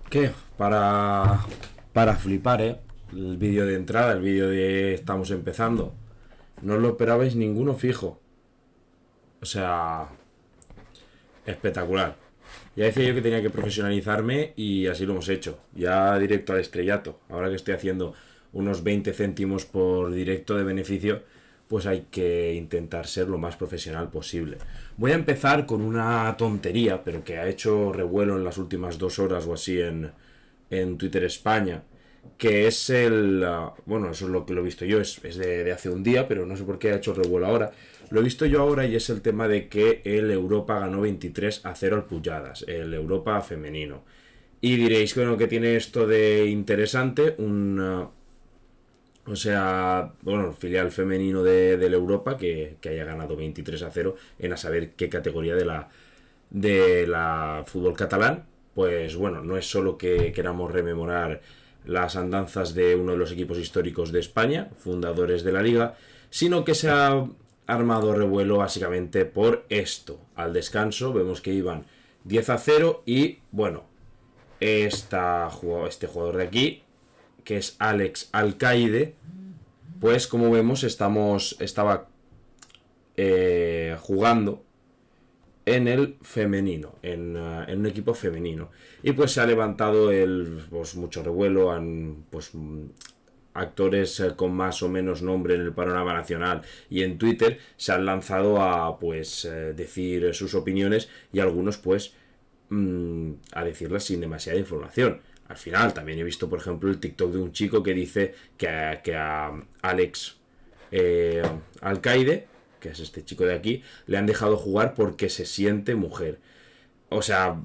¿Qué? Para flipar, ¿eh? El vídeo de entrada, el vídeo de estamos empezando. No os lo esperabais ninguno fijo. O sea, espectacular. Ya decía yo que tenía que profesionalizarme y así lo hemos hecho. Ya directo al estrellato. Ahora que estoy haciendo unos 20 céntimos por directo de beneficio, pues hay que intentar ser lo más profesional posible. Voy a empezar con una tontería, pero que ha hecho revuelo en las últimas 2 horas o así en Twitter España, que es bueno, eso es lo que lo he visto yo, es de hace un día, pero no sé por qué ha hecho revuelo ahora. Lo he visto yo ahora y es el tema de que el Europa ganó 23-0 al Pujadas, el Europa femenino. Y diréis, bueno, que tiene esto de interesante, o sea, bueno, filial femenino del Europa que haya ganado 23-0 en a saber qué categoría de la fútbol catalán. Pues bueno, no es solo que queramos rememorar las andanzas de uno de los equipos históricos de España, fundadores de la liga, sino que se ha armado revuelo básicamente por esto. Al descanso vemos que iban 10-0 y bueno, este jugador de aquí, que es Alex Alcaide, pues como vemos estaba jugando en el femenino, en un equipo femenino. Y pues se ha levantado pues, mucho revuelo, pues actores con más o menos nombre en el panorama nacional y en Twitter se han lanzado a pues decir sus opiniones y algunos pues a decirlas sin demasiada información. Al final también he visto, por ejemplo, el TikTok de un chico que dice que a Alex Alcaide, que es este chico de aquí, le han dejado jugar porque se siente mujer. O sea,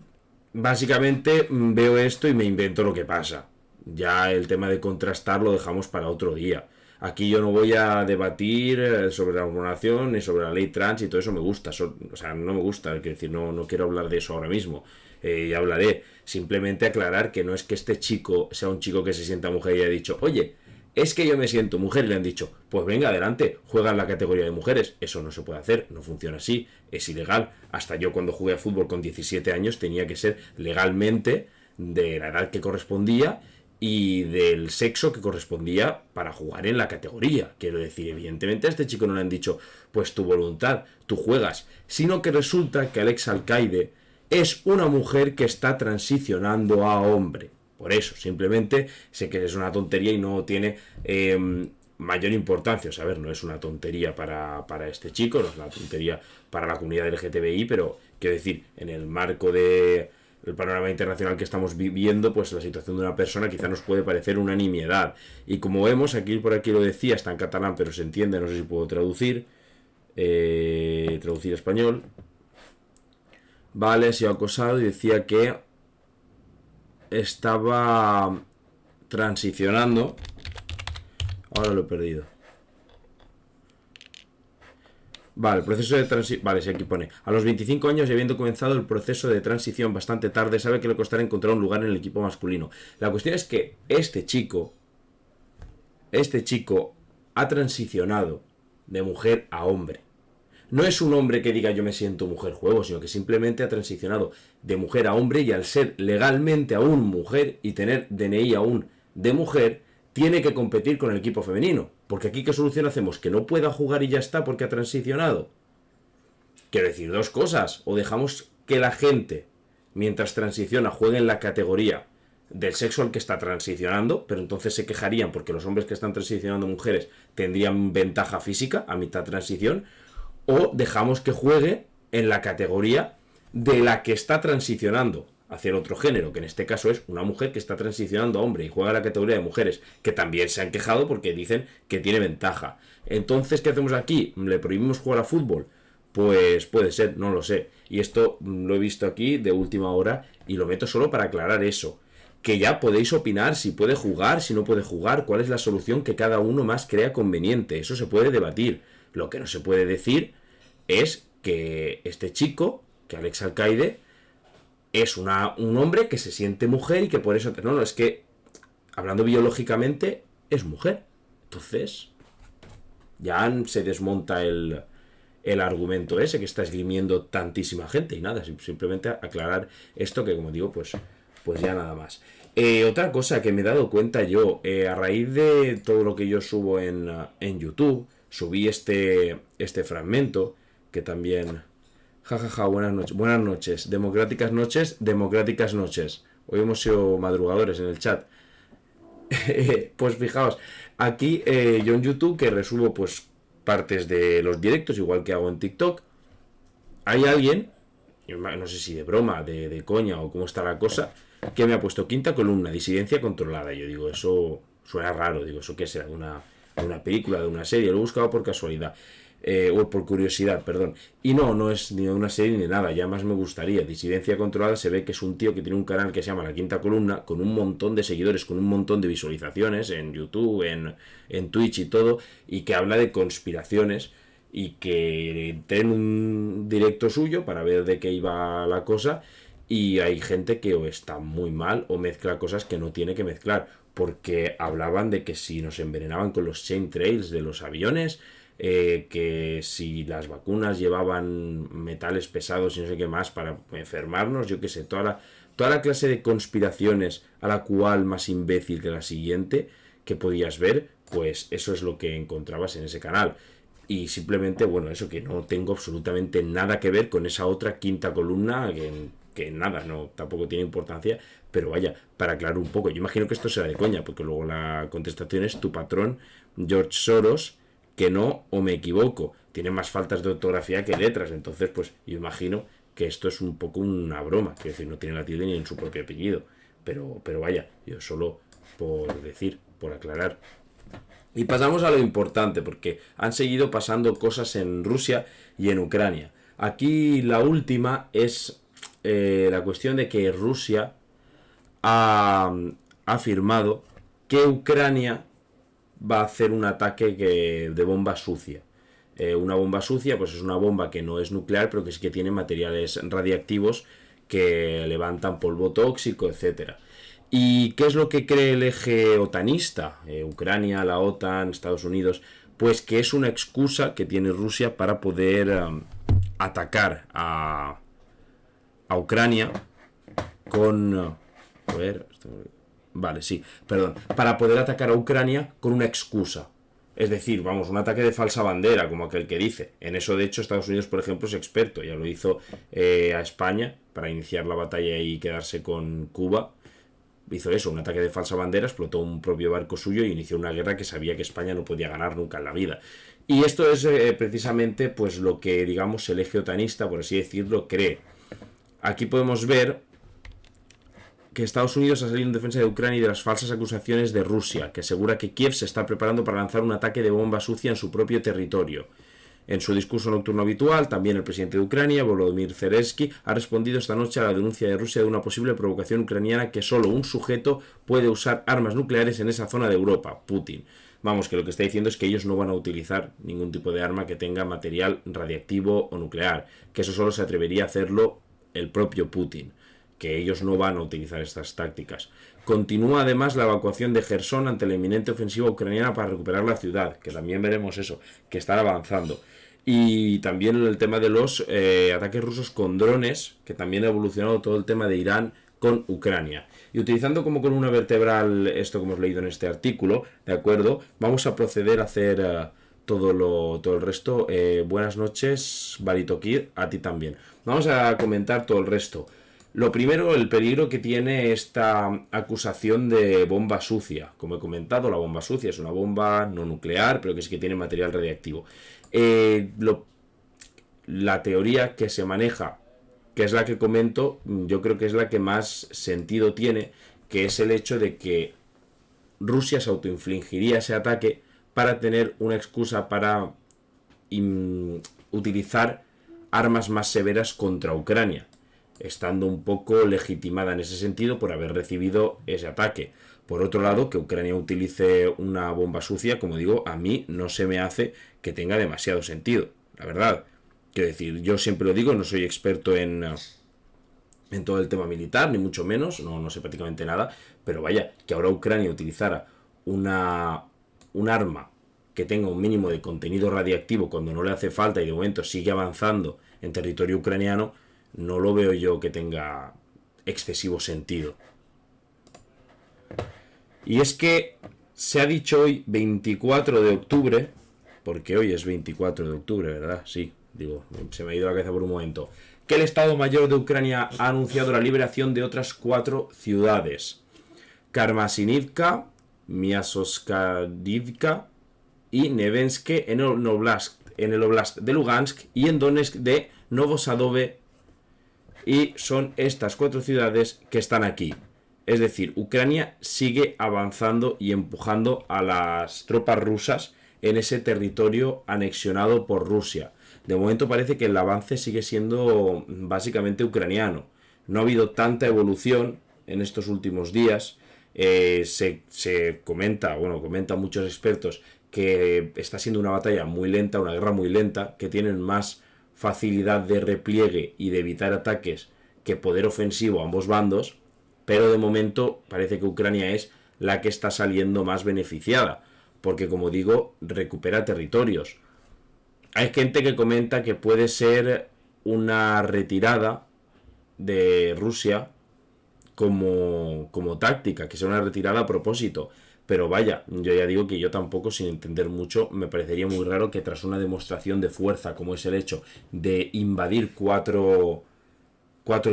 básicamente veo esto y me invento lo que pasa. Ya el tema de contrastar lo dejamos para otro día. Aquí yo no voy a debatir sobre la hormonación ni sobre la ley trans y todo eso me gusta. O sea, no me gusta, es decir, no quiero hablar de eso ahora mismo. Ya hablaré. Simplemente aclarar que no es que este chico sea un chico que se sienta mujer y haya dicho, oye, es que yo me siento mujer y le han dicho, pues venga adelante, juega en la categoría de mujeres. Eso no se puede hacer, no funciona así, es ilegal. Hasta yo cuando jugué a fútbol con 17 años tenía que ser legalmente de la edad que correspondía y del sexo que correspondía para jugar en la categoría. Quiero decir, evidentemente a este chico no le han dicho, pues tu voluntad, tú juegas, sino que resulta que Alex Alcaide es una mujer que está transicionando a hombre. Por eso, simplemente sé que es una tontería y no tiene mayor importancia. O sea, a ver, no es una tontería para este chico, no es una tontería para la comunidad LGTBI, pero quiero decir, en el marco de el panorama internacional que estamos viviendo, pues la situación de una persona quizá nos puede parecer una nimiedad. Y como vemos, aquí por aquí lo decía, está en catalán, pero se entiende, no sé si puedo traducir. Traducir a español. Vale, ha sido acosado y decía que estaba transicionando. Ahora lo he perdido. Vale, el proceso de transición. Vale, si aquí pone. A los 25 años y habiendo comenzado el proceso de transición bastante tarde, sabe que le costará encontrar un lugar en el equipo masculino. La cuestión es que este chico ha transicionado de mujer a hombre. No es un hombre que diga yo me siento mujer juego, sino que simplemente ha transicionado de mujer a hombre y al ser legalmente aún mujer y tener DNI aún de mujer, tiene que competir con el equipo femenino. Porque aquí ¿qué solución hacemos? ¿Que no pueda jugar y ya está porque ha transicionado? Quiero decir dos cosas. O dejamos que la gente, mientras transiciona, juegue en la categoría del sexo al que está transicionando, pero entonces se quejarían porque los hombres que están transicionando mujeres tendrían ventaja física a mitad transición, o dejamos que juegue en la categoría de la que está transicionando hacia el otro género, que en este caso es una mujer que está transicionando a hombre y juega en la categoría de mujeres, que también se han quejado porque dicen que tiene ventaja. Entonces, ¿qué hacemos aquí? ¿Le prohibimos jugar a fútbol? Pues puede ser, no lo sé. Y esto lo he visto aquí de última hora y lo meto solo para aclarar eso. Que ya podéis opinar si puede jugar, si no puede jugar, cuál es la solución que cada uno más crea conveniente. Eso se puede debatir. Lo que no se puede decir es que este chico, que Alex Alcaide, es un hombre que se siente mujer y que por eso... No, es que, hablando biológicamente, es mujer. Entonces, ya se desmonta el argumento ese que está esgrimiendo tantísima gente. Y nada, simplemente aclarar esto que, como digo, pues Pues ya nada más. Otra cosa que me he dado cuenta yo, a raíz de todo lo que yo subo en YouTube, subí este fragmento, que también... Jajaja, buenas noches, democráticas noches. Hoy hemos sido madrugadores en el chat. Pues fijaos, aquí yo en YouTube, que resubo pues partes de los directos, igual que hago en TikTok, hay alguien, no sé si de broma, de coña o cómo está la cosa, que me ha puesto quinta columna, disidencia controlada. Yo digo, eso suena raro, digo, ¿eso qué será? De una película, de una serie? Lo he buscado por casualidad, o por curiosidad, perdón. Y no es ni de una serie ni de nada, ya más me gustaría. Disidencia controlada se ve que es un tío que tiene un canal que se llama La Quinta Columna, con un montón de seguidores, con un montón de visualizaciones en YouTube, en Twitch y todo, y que habla de conspiraciones y que entré en un directo suyo para ver de qué iba la cosa y hay gente que o está muy mal o mezcla cosas que no tiene que mezclar, porque hablaban de que si nos envenenaban con los chemtrails de los aviones, que si las vacunas llevaban metales pesados y no sé qué más para enfermarnos, yo qué sé, toda la clase de conspiraciones, a la cual más imbécil que la siguiente que podías ver, pues eso es lo que encontrabas en ese canal. Y simplemente, bueno, eso, que no tengo absolutamente nada que ver con esa otra quinta columna que nada, no, tampoco tiene importancia, pero vaya, para aclarar un poco. Yo imagino que esto será de coña, porque luego la contestación es tu patrón, George Soros, que no, o me equivoco, tiene más faltas de ortografía que letras, entonces pues yo imagino que esto es un poco una broma, quiero decir, no tiene la tilde ni en su propio apellido, pero vaya, yo solo por decir, por aclarar. Y pasamos a lo importante, porque han seguido pasando cosas en Rusia y en Ucrania. Aquí la última es la cuestión de que Rusia ha afirmado que Ucrania va a hacer un ataque de bomba sucia. Una bomba sucia pues es una bomba que no es nuclear, pero que sí que tiene materiales radiactivos que levantan polvo tóxico, etcétera. ¿Y qué es lo que cree el eje otanista? Ucrania, la OTAN, Estados Unidos. Pues que es una excusa que tiene Rusia para poder atacar a Ucrania con... a ver... Vale, sí, perdón. Para poder atacar a Ucrania con una excusa. Es decir, vamos, un ataque de falsa bandera, como aquel que dice. En eso, de hecho, Estados Unidos, por ejemplo, es experto. Ya lo hizo a España para iniciar la batalla y quedarse con Cuba. Hizo eso, un ataque de falsa bandera, explotó un propio barco suyo y inició una guerra que sabía que España no podía ganar nunca en la vida. Y esto es precisamente pues lo que, digamos, el eje otanista, por así decirlo, cree. Aquí podemos ver que Estados Unidos ha salido en defensa de Ucrania y de las falsas acusaciones de Rusia, que asegura que Kiev se está preparando para lanzar un ataque de bomba sucia en su propio territorio. En su discurso nocturno habitual, también el presidente de Ucrania, Volodymyr Zelensky, ha respondido esta noche a la denuncia de Rusia de una posible provocación ucraniana que solo un sujeto puede usar armas nucleares en esa zona de Europa, Putin. Vamos, que lo que está diciendo es que ellos no van a utilizar ningún tipo de arma que tenga material radiactivo o nuclear, que eso solo se atrevería a hacerlo el propio Putin, que ellos no van a utilizar estas tácticas. Continúa además la evacuación de Gerson ante la inminente ofensiva ucraniana para recuperar la ciudad, que también veremos eso, que están avanzando. Y también el tema de los ataques rusos con drones, que también ha evolucionado todo el tema de Irán con Ucrania. Y utilizando como columna vertebral esto que hemos leído en este artículo, ¿de acuerdo? Vamos a proceder a hacer todo el resto. Buenas noches, Barito Kid, a ti también. Vamos a comentar todo el resto. Lo primero, el peligro que tiene esta acusación de bomba sucia. Como he comentado, la bomba sucia es una bomba no nuclear, pero que sí que tiene material radiactivo. La teoría que se maneja, que es la que comento, yo creo que es la que más sentido tiene, que es el hecho de que Rusia se autoinfligiría ese ataque para tener una excusa para utilizar armas más severas contra Ucrania, estando un poco legitimada en ese sentido por haber recibido ese ataque. Por otro lado, que Ucrania utilice una bomba sucia, como digo, a mí no se me hace que tenga demasiado sentido, la verdad. Quiero decir, yo siempre lo digo, no soy experto en todo el tema militar, ni mucho menos, no sé prácticamente nada, pero vaya, que ahora Ucrania utilizara un arma que tenga un mínimo de contenido radiactivo cuando no le hace falta y de momento sigue avanzando en territorio ucraniano, no lo veo yo que tenga excesivo sentido. Y es que se ha dicho hoy, 24 de octubre, porque hoy es 24 de octubre, ¿verdad? Sí, digo, se me ha ido la cabeza por un momento, que el Estado Mayor de Ucrania ha anunciado la liberación de otras 4 ciudades: Karmasinivka, Miasoskadivka y Nevenske en el Oblast de Lugansk y en Donetsk de Novosadove, y son estas 4 ciudades que están aquí. Es decir, Ucrania sigue avanzando y empujando a las tropas rusas en ese territorio anexionado por Rusia. De momento parece que el avance sigue siendo básicamente ucraniano. No ha habido tanta evolución en estos últimos días. Se comenta, bueno, comentan muchos expertos que está siendo una batalla muy lenta, una guerra muy lenta, que tienen más facilidad de repliegue y de evitar ataques que poder ofensivo a ambos bandos, pero de momento parece que Ucrania es la que está saliendo más beneficiada, porque como digo, recupera territorios. Hay gente que comenta que puede ser una retirada de Rusia como táctica, que sea una retirada a propósito. Pero vaya, yo ya digo que yo tampoco, sin entender mucho, me parecería muy raro que tras una demostración de fuerza, como es el hecho de invadir cuatro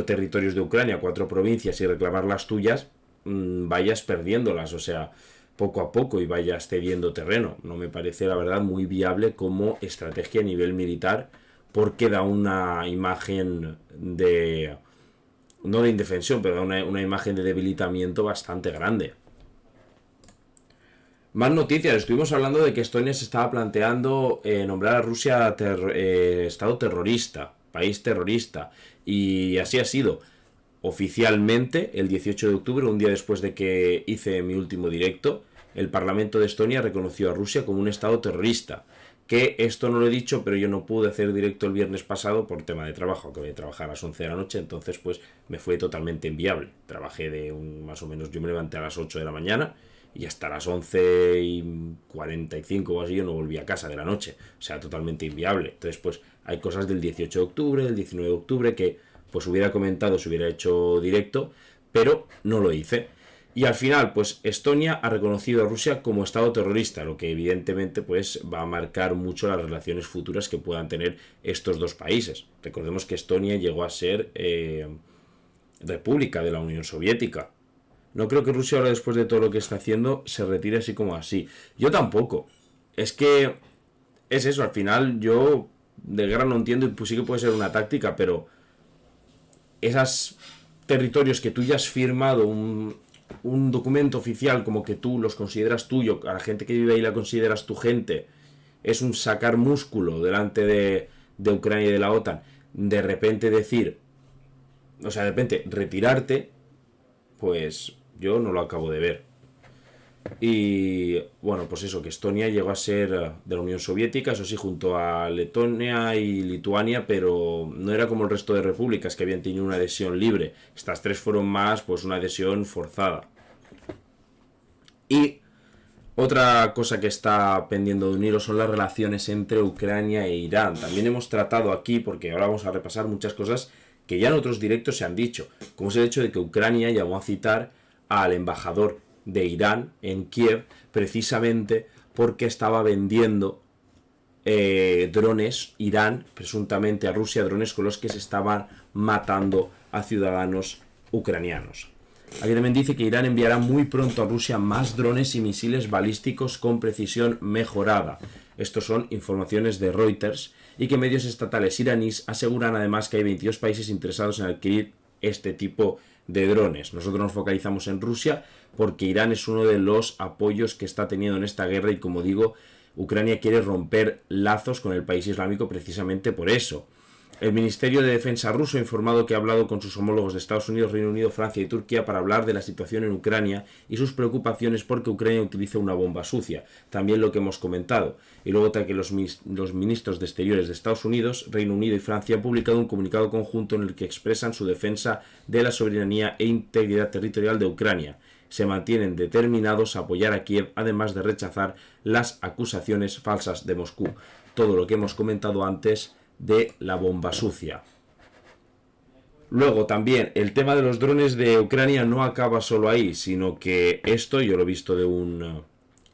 territorios de Ucrania, 4 provincias y reclamar las tuyas, vayas perdiéndolas, o sea, poco a poco, y vayas cediendo terreno. No me parece, la verdad, muy viable como estrategia a nivel militar, porque da una imagen de... no de indefensión, pero da una imagen de debilitamiento bastante grande. Más noticias. Estuvimos hablando de que Estonia se estaba planteando nombrar a Rusia estado terrorista, país terrorista, y así ha sido. Oficialmente, el 18 de octubre, un día después de que hice mi último directo, el Parlamento de Estonia reconoció a Rusia como un estado terrorista. Que esto no lo he dicho, pero yo no pude hacer directo el viernes pasado por tema de trabajo, acabé de trabajar a las 11 de la noche, entonces pues me fue totalmente inviable. Trabajé más o menos, yo me levanté a las 8 de la mañana y hasta las 11:45 o así yo no volví a casa de la noche, o sea, totalmente inviable. Entonces pues hay cosas del 18 de octubre, del 19 de octubre que pues hubiera comentado si hubiera hecho directo, pero no lo hice. Y al final, pues Estonia ha reconocido a Rusia como estado terrorista, lo que evidentemente pues va a marcar mucho las relaciones futuras que puedan tener estos dos países. Recordemos que Estonia llegó a ser república de la Unión Soviética. No creo que Rusia ahora, después de todo lo que está haciendo, se retire así como así. Yo tampoco. Es que es eso, al final yo de guerra no entiendo, y pues sí que puede ser una táctica, pero esos territorios que tú ya has firmado un documento oficial como que tú los consideras tuyo, a la gente que vive ahí la consideras tu gente, es un sacar músculo delante de Ucrania y de la OTAN, de repente decir, o sea, de repente retirarte, pues yo no lo acabo de ver. Y bueno, pues eso, que Estonia llegó a ser de la Unión Soviética, eso sí, junto a Letonia y Lituania, pero no era como el resto de repúblicas que habían tenido una adhesión libre. Estas 3 fueron más, pues una adhesión forzada. Y otra cosa que está pendiendo de un hilo son las relaciones entre Ucrania e Irán. También hemos tratado aquí, porque ahora vamos a repasar muchas cosas que ya en otros directos se han dicho, como es el hecho de que Ucrania llamó a citar al embajador de Irán en Kiev, precisamente porque estaba vendiendo drones, Irán, presuntamente a Rusia, drones con los que se estaban matando a ciudadanos ucranianos. Aquí también dice que Irán enviará muy pronto a Rusia más drones y misiles balísticos con precisión mejorada. Estos son informaciones de Reuters, y que medios estatales iraníes aseguran además que hay 22 países interesados en adquirir este tipo de drones. Nosotros nos focalizamos en Rusia porque Irán es uno de los apoyos que está teniendo en esta guerra, y como digo, Ucrania quiere romper lazos con el país islámico precisamente por eso. El Ministerio de Defensa ruso ha informado que ha hablado con sus homólogos de Estados Unidos, Reino Unido, Francia y Turquía para hablar de la situación en Ucrania y sus preocupaciones porque Ucrania utiliza una bomba sucia, también lo que hemos comentado. Y luego que los ministros de Exteriores de Estados Unidos, Reino Unido y Francia han publicado un comunicado conjunto en el que expresan su defensa de la soberanía e integridad territorial de Ucrania. Se mantienen determinados a apoyar a Kiev, además de rechazar las acusaciones falsas de Moscú. Todo lo que hemos comentado antes de la bomba sucia. Luego también el tema de los drones de Ucrania no acaba solo ahí, sino que esto yo lo he visto de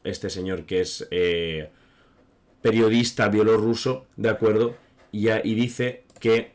este señor que es periodista bielorruso, ¿de acuerdo? Y dice que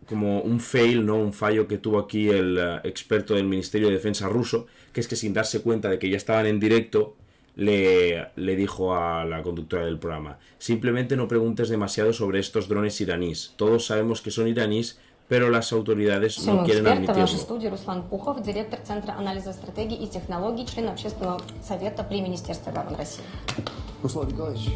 como un fail, ¿no? Un fallo que tuvo aquí el experto del Ministerio de Defensa ruso, que es que sin darse cuenta de que ya estaban en directo, le dijo a la conductora del programa: simplemente no preguntes demasiado sobre estos drones iraníes. Todos sabemos que son iraníes, pero las autoridades no quieren Эксперты в нашей admitirlo. студии Руслан Пухов, директор Центра анализа стратегий и технологий, член Общественного совета при Министерстве обороны России. Руслан Николаевич,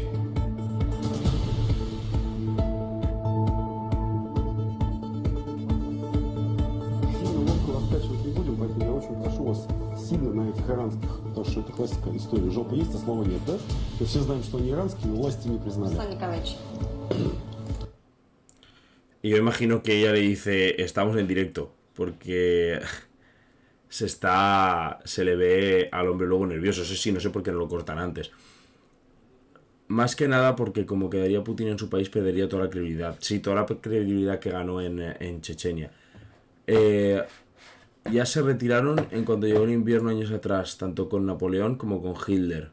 сильно лодку раскачивать не будем, поэтому я очень прошу вас сильно на этих иранских, потому что это классика истории. Жопа есть, а слова нет, да? Мы все знаем, что они иранские, но власти не признали. Руслан Николаевич. Y yo imagino que ella le dice: estamos en directo, porque se le ve al hombre luego nervioso. Eso sí, no sé por qué no lo cortan antes. Más que nada porque como quedaría Putin en su país, perdería toda la credibilidad. Sí, toda la credibilidad que ganó en Chechenia. Ya se retiraron en cuanto llegó el invierno años atrás, tanto con Napoleón como con Hitler.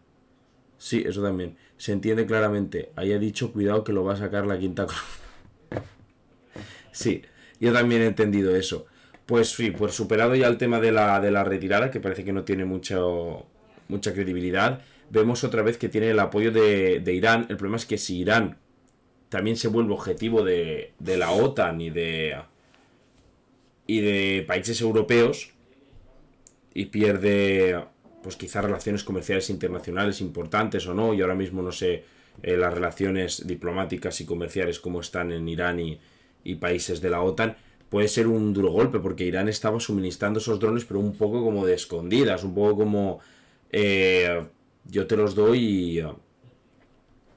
Sí, eso también. Se entiende claramente. Ahí ha dicho: cuidado que lo va a sacar la quinta cruz. Sí, yo también he entendido eso. Pues sí, pues superado ya el tema de la retirada, que parece que no tiene mucha credibilidad, vemos otra vez que tiene el apoyo de Irán. El problema es que si Irán también se vuelve objetivo de la OTAN y de países europeos y pierde pues quizás relaciones comerciales internacionales importantes o no, y ahora mismo no sé las relaciones diplomáticas y comerciales cómo están en Irán y países de la OTAN, puede ser un duro golpe, porque Irán estaba suministrando esos drones pero un poco como de escondidas, un poco como yo te los doy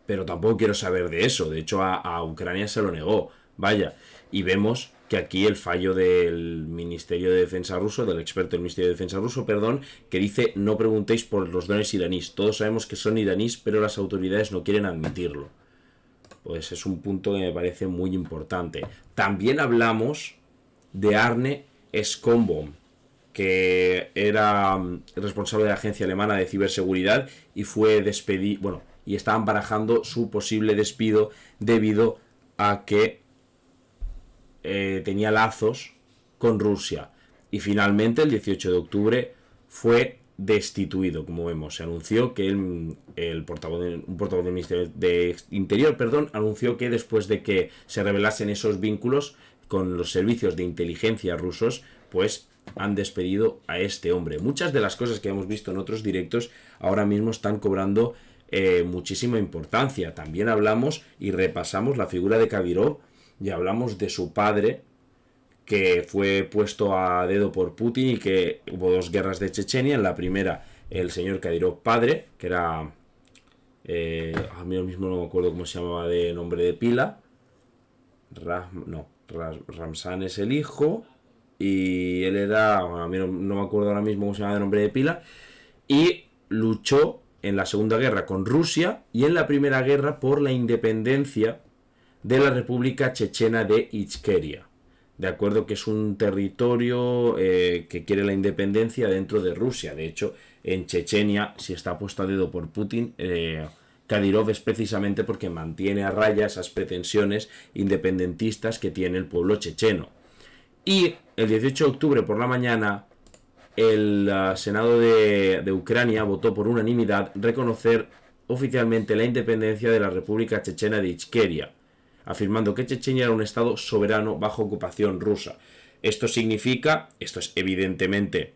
pero tampoco quiero saber de eso. De hecho a Ucrania se lo negó, vaya. Y vemos que aquí el fallo del Ministerio de Defensa ruso, del experto del Ministerio de Defensa ruso, perdón, que dice: no preguntéis por los drones iraníes, todos sabemos que son iraníes, pero las autoridades no quieren admitirlo. Pues es un punto que me parece muy importante. También hablamos de Arne Skombaum, que era responsable de la agencia alemana de ciberseguridad y fue despedido, bueno, y estaban barajando su posible despido debido a que tenía lazos con Rusia. Y finalmente el 18 de octubre fue destituido. Como vemos, se anunció que un portavoz del Ministerio de Interior, anunció que después de que se revelasen esos vínculos con los servicios de inteligencia rusos, pues han despedido a este hombre. Muchas de las cosas que hemos visto en otros directos ahora mismo están cobrando muchísima importancia. También hablamos y repasamos la figura de Kadyrov y hablamos de su padre, que fue puesto a dedo por Putin, y que hubo dos guerras de Chechenia. En la primera, el señor Kadyrov padre, que era a mí mismo no me acuerdo cómo se llamaba de nombre de pila. Ramzan es el hijo, y él era, a mí no me acuerdo ahora mismo cómo se llama de nombre de pila, y luchó en la Segunda Guerra con Rusia y en la Primera Guerra por la independencia de la República Chechena de Ichkeria. De acuerdo, que es un territorio que quiere la independencia dentro de Rusia. De hecho, en Chechenia, si está puesto a dedo por Putin, Kadyrov es precisamente porque mantiene a raya esas pretensiones independentistas que tiene el pueblo checheno. Y el 18 de octubre por la mañana, el Senado de Ucrania votó por unanimidad reconocer oficialmente la independencia de la República Chechena de Ichkeria, afirmando que Chechenia era un estado soberano bajo ocupación rusa. Esto es evidentemente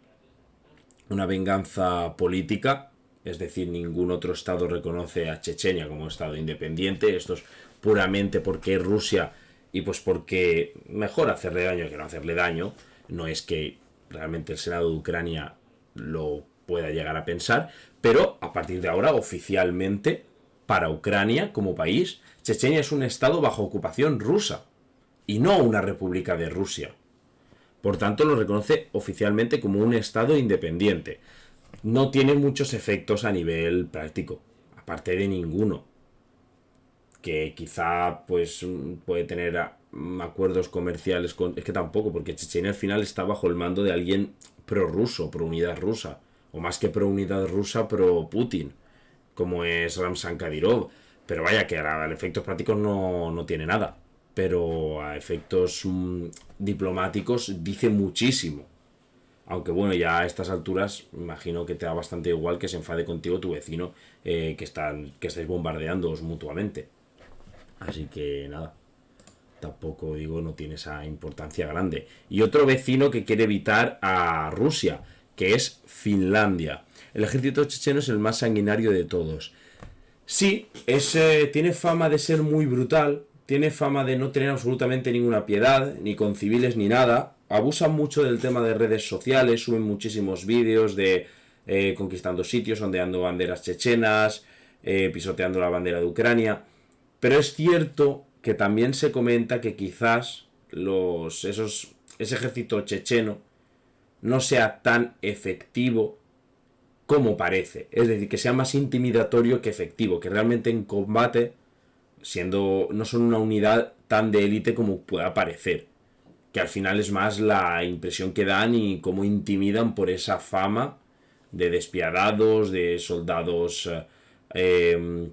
una venganza política, es decir, ningún otro estado reconoce a Chechenia como estado independiente. Esto es puramente porque es Rusia y pues porque mejor hacerle daño que no hacerle daño. No es que realmente el Senado de Ucrania lo pueda llegar a pensar, pero a partir de ahora oficialmente para Ucrania como país, Chechenia es un estado bajo ocupación rusa y no una república de Rusia. Por tanto, lo reconoce oficialmente como un estado independiente. No tiene muchos efectos a nivel práctico, aparte de ninguno. Que quizá pues puede tener acuerdos comerciales con... Es que tampoco, porque Chechenia al final está bajo el mando de alguien prorruso, pro unidad rusa. O más que pro unidad rusa, pro Putin, como es Ramzan Kadyrov. Pero vaya, que a efectos prácticos no tiene nada. Pero a efectos diplomáticos dice muchísimo. Aunque bueno, ya a estas alturas imagino que te da bastante igual que se enfade contigo tu vecino, que estáis bombardeándoos mutuamente. Así que nada, tampoco digo, no tiene esa importancia grande. Y otro vecino que quiere evitar a Rusia, que es Finlandia. El ejército checheno es el más sanguinario de todos. Sí, tiene fama de ser muy brutal, tiene fama de no tener absolutamente ninguna piedad, ni con civiles ni nada. Abusan mucho del tema de redes sociales, suben muchísimos vídeos de conquistando sitios, ondeando banderas chechenas, pisoteando la bandera de Ucrania. Pero es cierto que también se comenta que quizás ese ejército checheno no sea tan efectivo como parece. Es decir, que sea más intimidatorio que efectivo, que realmente en combate, no son una unidad tan de élite como pueda parecer. Que al final es más la impresión que dan y cómo intimidan por esa fama de despiadados, de soldados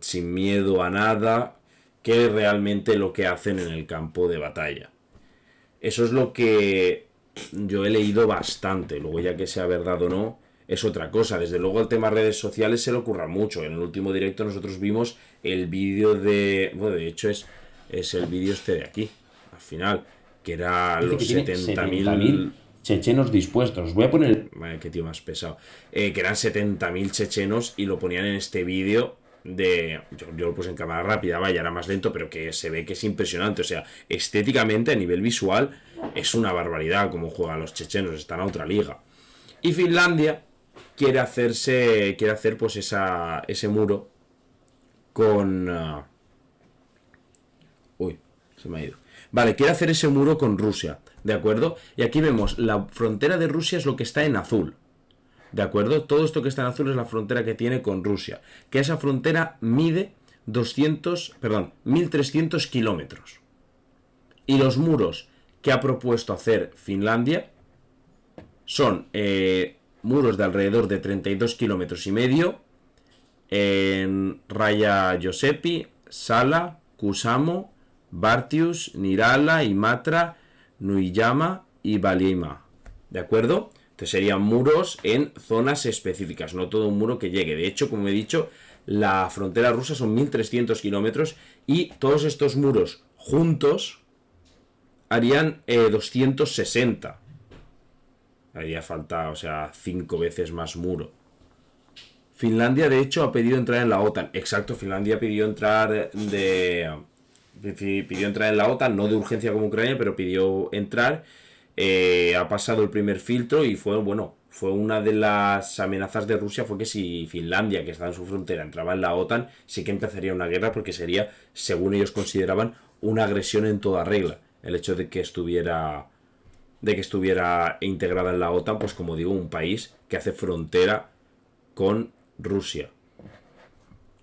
sin miedo a nada, que realmente lo que hacen en el campo de batalla. Eso es lo que yo he leído bastante. Luego, ya que sea verdad o no, es otra cosa. Desde luego el tema redes sociales se le ocurra mucho. En el último directo nosotros vimos el vídeo de hecho es el vídeo de aquí, al final, que era los 70.000 chechenos dispuestos. Voy a poner... Vale, qué tío más pesado. Que eran 70.000 chechenos y lo ponían en este vídeo yo lo puse en cámara rápida, vaya, era más lento, pero que se ve que es impresionante. O sea, estéticamente, a nivel visual, es una barbaridad como juegan los chechenos, están a otra liga. Y Finlandia quiere hacer pues ese muro con... se me ha ido. Vale, quiere hacer ese muro con Rusia, ¿de acuerdo? Y aquí vemos, la frontera de Rusia es lo que está en azul, ¿de acuerdo? Todo esto que está en azul es la frontera que tiene con Rusia, que esa frontera mide 1.300 kilómetros. Y los muros que ha propuesto hacer Finlandia son muros de alrededor de 32 kilómetros y medio en Raja Jooseppi, Salla, Kuusamo, Vartius, Nirala, Imatra, Nuijama y Vallimaa, ¿de acuerdo? Entonces serían muros en zonas específicas, no todo un muro que llegue. De hecho, como he dicho, la frontera rusa son 1.300 kilómetros y todos estos muros juntos harían 260. Haría falta, 5 veces más muro. Finlandia, de hecho, ha pedido entrar en la OTAN. Exacto, Finlandia pidió entrar en la OTAN, no de urgencia como Ucrania, pero pidió entrar. Ha pasado el primer filtro y fue una de las amenazas de Rusia, fue que si Finlandia, que está en su frontera, entraba en la OTAN, sí que empezaría una guerra, porque sería, según ellos consideraban, una agresión en toda regla. El hecho de que estuviera integrada en la OTAN, pues como digo, un país que hace frontera con Rusia.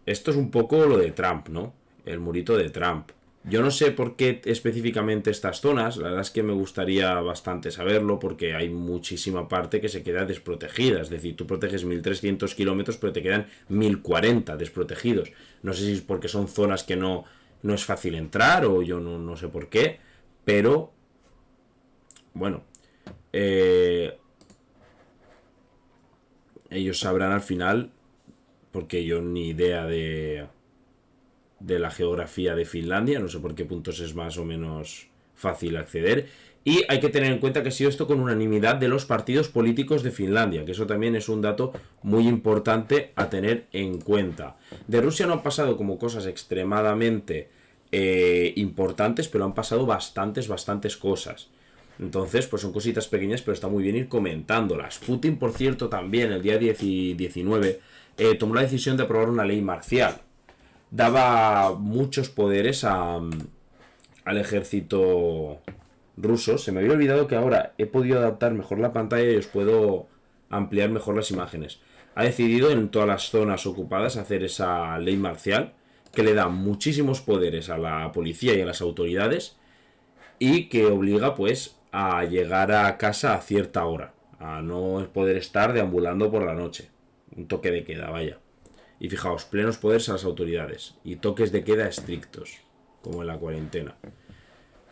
Esto es un poco lo de Trump, ¿no? El murito de Trump. Yo no sé por qué específicamente estas zonas, la verdad es que me gustaría bastante saberlo, porque hay muchísima parte que se queda desprotegida. Es decir, tú proteges 1.300 kilómetros, pero te quedan 1.040 desprotegidos. No sé si es porque son zonas que no es fácil entrar, o yo no sé por qué, pero bueno, ellos sabrán al final, porque yo ni idea de la geografía de Finlandia, no sé por qué puntos es más o menos fácil acceder. Y hay que tener en cuenta que ha sido esto con unanimidad de los partidos políticos de Finlandia, que eso también es un dato muy importante a tener en cuenta. De Rusia no han pasado como cosas extremadamente importantes, pero han pasado bastantes cosas. Entonces, pues son cositas pequeñas, pero está muy bien ir comentándolas. Putin, por cierto, también el día 19 tomó la decisión de aprobar una ley marcial. Daba muchos poderes al ejército ruso. Se me había olvidado que ahora he podido adaptar mejor la pantalla y os puedo ampliar mejor las imágenes. Ha decidido en todas las zonas ocupadas hacer esa ley marcial, que le da muchísimos poderes a la policía y a las autoridades, y que obliga pues a llegar a casa a cierta hora, a no poder estar deambulando por la noche. Un toque de queda, vaya. Y fijaos, plenos poderes a las autoridades y toques de queda estrictos, como en la cuarentena.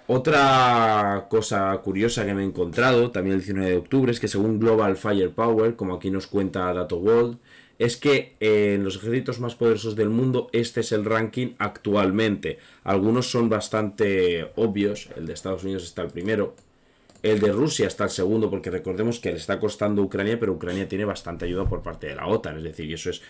Otra cosa curiosa que me he encontrado, también el 19 de octubre, es que según Global Firepower, como aquí nos cuenta Dato World, es que en los ejércitos más poderosos del mundo este es el ranking actualmente. Algunos son bastante obvios, el de Estados Unidos está el primero, el de Rusia está el segundo, porque recordemos que le está costando Ucrania, pero Ucrania tiene bastante ayuda por parte de la OTAN, es decir, y eso es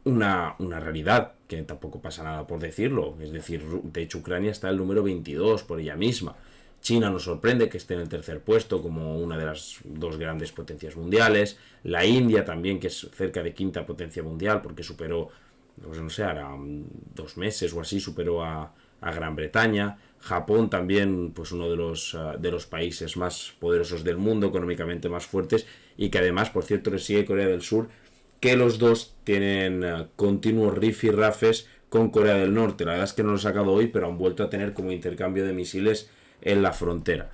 una realidad, que tampoco pasa nada por decirlo. Es decir, de hecho Ucrania está el número 22 por ella misma. China nos sorprende que esté en el tercer puesto como una de las dos grandes potencias mundiales. La India también, que es cerca de quinta potencia mundial, porque superó, pues no sé, ahora 2 meses o así, superó a Gran Bretaña. Japón también, pues uno de los países más poderosos del mundo, económicamente más fuertes, y que además, por cierto, le sigue Corea del Sur, que los dos tienen continuos rifirrafes con Corea del Norte. La verdad es que no lo he sacado hoy, pero han vuelto a tener como intercambio de misiles en la frontera.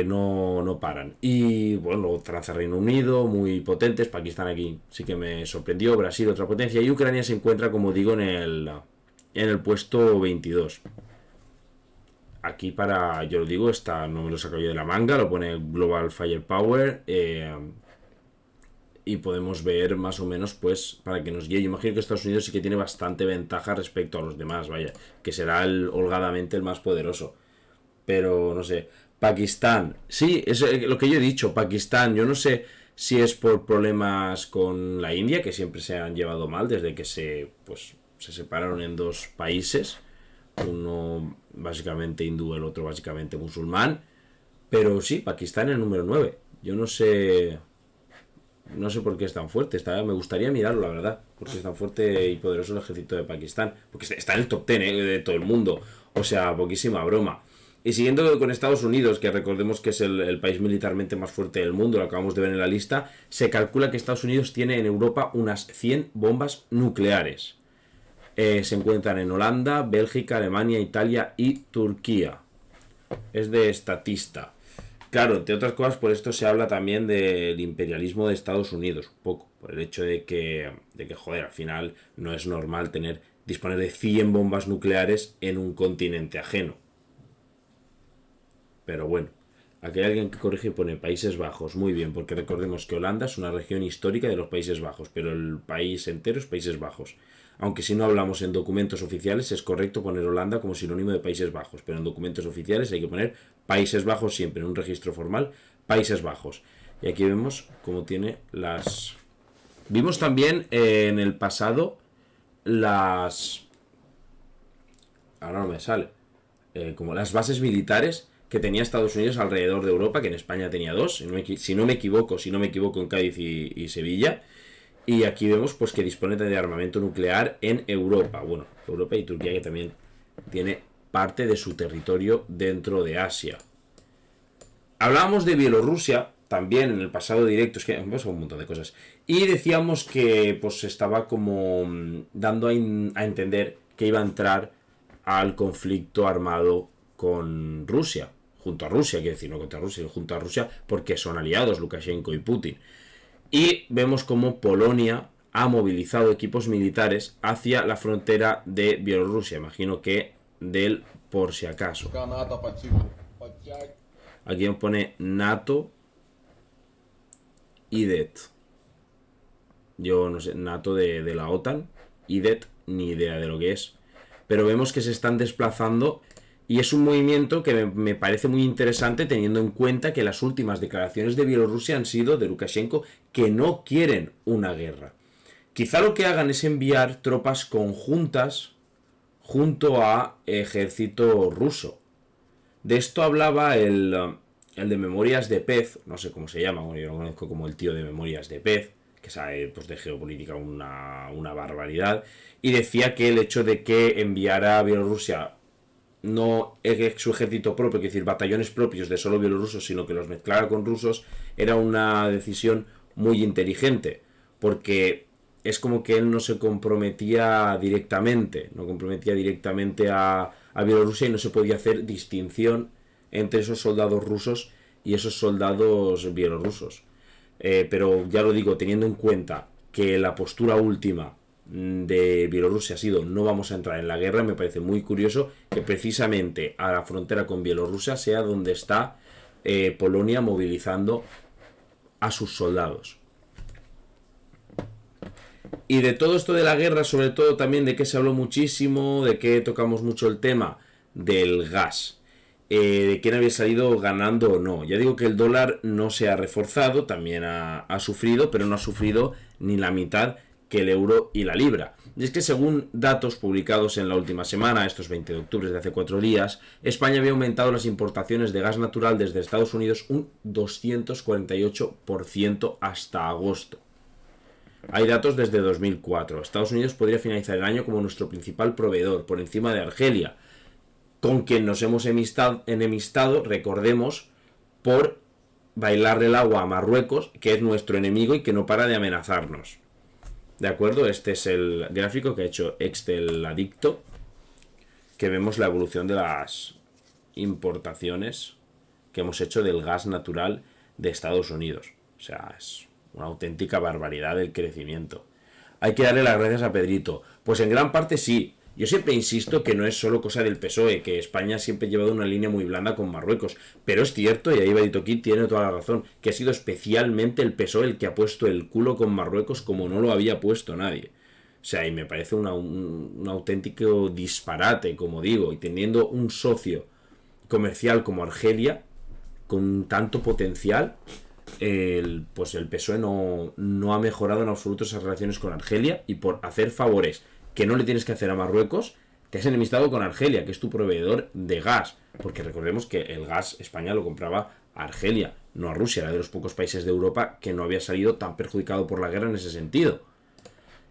No paran. Y bueno, luego Francia, Reino Unido, muy potentes. Pakistán aquí sí que me sorprendió. Brasil, otra potencia. Y Ucrania se encuentra, como digo, en el puesto 22. Aquí yo lo digo, no me lo saco yo de la manga, lo pone Global Firepower. Y podemos ver más o menos, pues, para que nos guíe. Yo imagino que Estados Unidos sí que tiene bastante ventaja respecto a los demás, vaya, que será holgadamente el más poderoso. Pero, no sé, Pakistán, sí, es lo que yo he dicho, Pakistán, yo no sé si es por problemas con la India, que siempre se han llevado mal desde que se separaron en dos países, uno básicamente hindú, el otro básicamente musulmán, pero sí, Pakistán el número 9, yo no sé por qué es tan fuerte. Me gustaría mirarlo, la verdad, porque es tan fuerte y poderoso el ejército de Pakistán, porque está en el top 10 de todo el mundo, o sea, poquísima broma. Y siguiendo con Estados Unidos, que recordemos que es el país militarmente más fuerte del mundo, lo acabamos de ver en la lista, se calcula que Estados Unidos tiene en Europa unas 100 bombas nucleares. Se encuentran en Holanda, Bélgica, Alemania, Italia y Turquía. Es de Statista. Claro, entre otras cosas, por esto se habla también del imperialismo de Estados Unidos, un poco, por el hecho de que joder, al final no es normal disponer de 100 bombas nucleares en un continente ajeno. Pero bueno, aquí hay alguien que corrige y pone Países Bajos, muy bien, porque recordemos que Holanda es una región histórica de los Países Bajos, pero el país entero es Países Bajos. Aunque si no hablamos en documentos oficiales, es correcto poner Holanda como sinónimo de Países Bajos, pero en documentos oficiales hay que poner Países Bajos siempre, en un registro formal, Países Bajos. Y aquí vemos cómo tiene las... Vimos también en el pasado las... Ahora no me sale. Como las bases militares que tenía Estados Unidos alrededor de Europa, que en España tenía 2, si no me equivoco en Cádiz y Sevilla. Y aquí vemos pues que dispone de armamento nuclear en Europa. Bueno, Europa y Turquía, que también tiene parte de su territorio dentro de Asia. Hablábamos de Bielorrusia también en el pasado directo, es que hemos un montón de cosas. Y decíamos que pues estaba como dando a entender que iba a entrar al conflicto armado con Rusia, junto a Rusia, quiero decir, no contra Rusia, sino junto a Rusia, porque son aliados Lukashenko y Putin. Y vemos cómo Polonia ha movilizado equipos militares hacia la frontera de Bielorrusia. Imagino que del por si acaso. Aquí nos pone NATO IDET. Yo no sé, NATO de la OTAN. IDET, ni idea de lo que es. Pero vemos que se están desplazando. Y es un movimiento que me parece muy interesante teniendo en cuenta que las últimas declaraciones de Bielorrusia han sido de Lukashenko que no quieren una guerra. Quizá lo que hagan es enviar tropas conjuntas junto a ejército ruso. De esto hablaba el de Memorias de Pez, no sé cómo se llama, bueno, yo lo conozco como el tío de Memorias de Pez, que sabe pues, de geopolítica una barbaridad, y decía que el hecho de que enviara a Bielorrusia no su ejército propio, es decir, batallones propios de solo bielorrusos, sino que los mezclara con rusos, era una decisión muy inteligente, porque es como que él no se comprometía directamente, a Bielorrusia y no se podía hacer distinción entre esos soldados rusos y esos soldados bielorrusos. Pero ya lo digo, teniendo en cuenta que la postura última de Bielorrusia ha sido no vamos a entrar en la guerra, me parece muy curioso que precisamente a la frontera con Bielorrusia sea donde está Polonia movilizando a sus soldados. Y de todo esto de la guerra, sobre todo también de que se habló muchísimo, de que tocamos mucho el tema del gas, de quién había salido ganando o no. Ya digo que el dólar no se ha reforzado, también ha sufrido, pero no ha sufrido ni la mitad que el euro y la libra. Y es que según datos publicados en la última semana, estos 20 de octubre de hace 4 días, España había aumentado las importaciones de gas natural desde Estados Unidos un 248% hasta agosto. Hay datos desde 2004. Estados Unidos podría finalizar el año como nuestro principal proveedor, por encima de Argelia, con quien nos hemos enemistado, recordemos, por bailarle el agua a Marruecos, que es nuestro enemigo y que no para de amenazarnos. ¿De acuerdo? Este es el gráfico que ha hecho Excel Adicto, que vemos la evolución de las importaciones que hemos hecho del gas natural de Estados Unidos. O sea, es una auténtica barbaridad el crecimiento. Hay que darle las gracias a Pedrito. Pues en gran parte sí. Yo siempre insisto que no es solo cosa del PSOE, que España siempre ha llevado una línea muy blanda con Marruecos. Pero es cierto, y ahí Badito Kid tiene toda la razón, que ha sido especialmente el PSOE el que ha puesto el culo con Marruecos como no lo había puesto nadie. O sea, y me parece un auténtico disparate, como digo, y teniendo un socio comercial como Argelia, con tanto potencial, pues el PSOE no ha mejorado en absoluto esas relaciones con Argelia, y por hacer favores que no le tienes que hacer a Marruecos, te has enemistado con Argelia, que es tu proveedor de gas, porque recordemos que el gas España lo compraba a Argelia, no a Rusia, era de los pocos países de Europa que no había salido tan perjudicado por la guerra en ese sentido.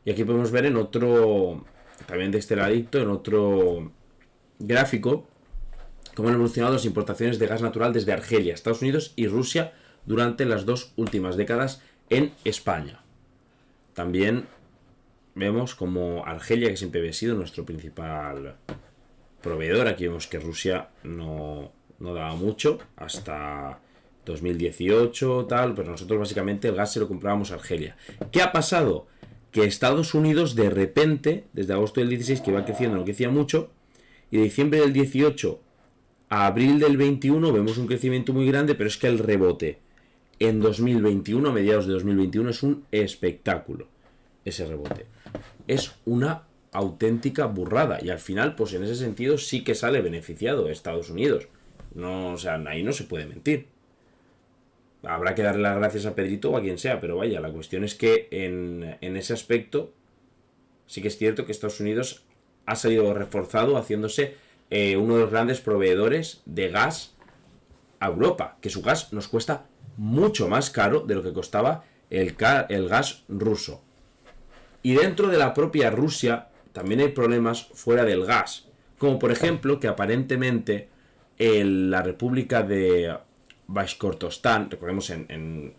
Y aquí podemos ver en otro, también de este ladito, en otro gráfico, cómo han evolucionado las importaciones de gas natural desde Argelia, Estados Unidos y Rusia durante las 2 últimas décadas en España. También vemos como Argelia, que siempre había sido nuestro principal proveedor, aquí vemos que Rusia no daba mucho hasta 2018, tal, pero nosotros básicamente el gas se lo comprábamos a Argelia. ¿Qué ha pasado? Que Estados Unidos de repente, desde agosto del 16, que iba creciendo, no crecía mucho, y de diciembre del 18 a abril del 21 vemos un crecimiento muy grande, pero es que el rebote en 2021, a mediados de 2021, es un espectáculo. Ese rebote es una auténtica burrada, y al final, pues en ese sentido sí que sale beneficiado Estados Unidos. No, o sea, ahí no se puede mentir. Habrá que darle las gracias a Pedrito o a quien sea, pero vaya, la cuestión es que en ese aspecto sí que es cierto que Estados Unidos ha salido reforzado, haciéndose uno de los grandes proveedores de gas a Europa, que su gas nos cuesta mucho más caro de lo que costaba el gas ruso. Y dentro de la propia Rusia también hay problemas fuera del gas, como por ejemplo que aparentemente la República de Bashkortostán, recordemos en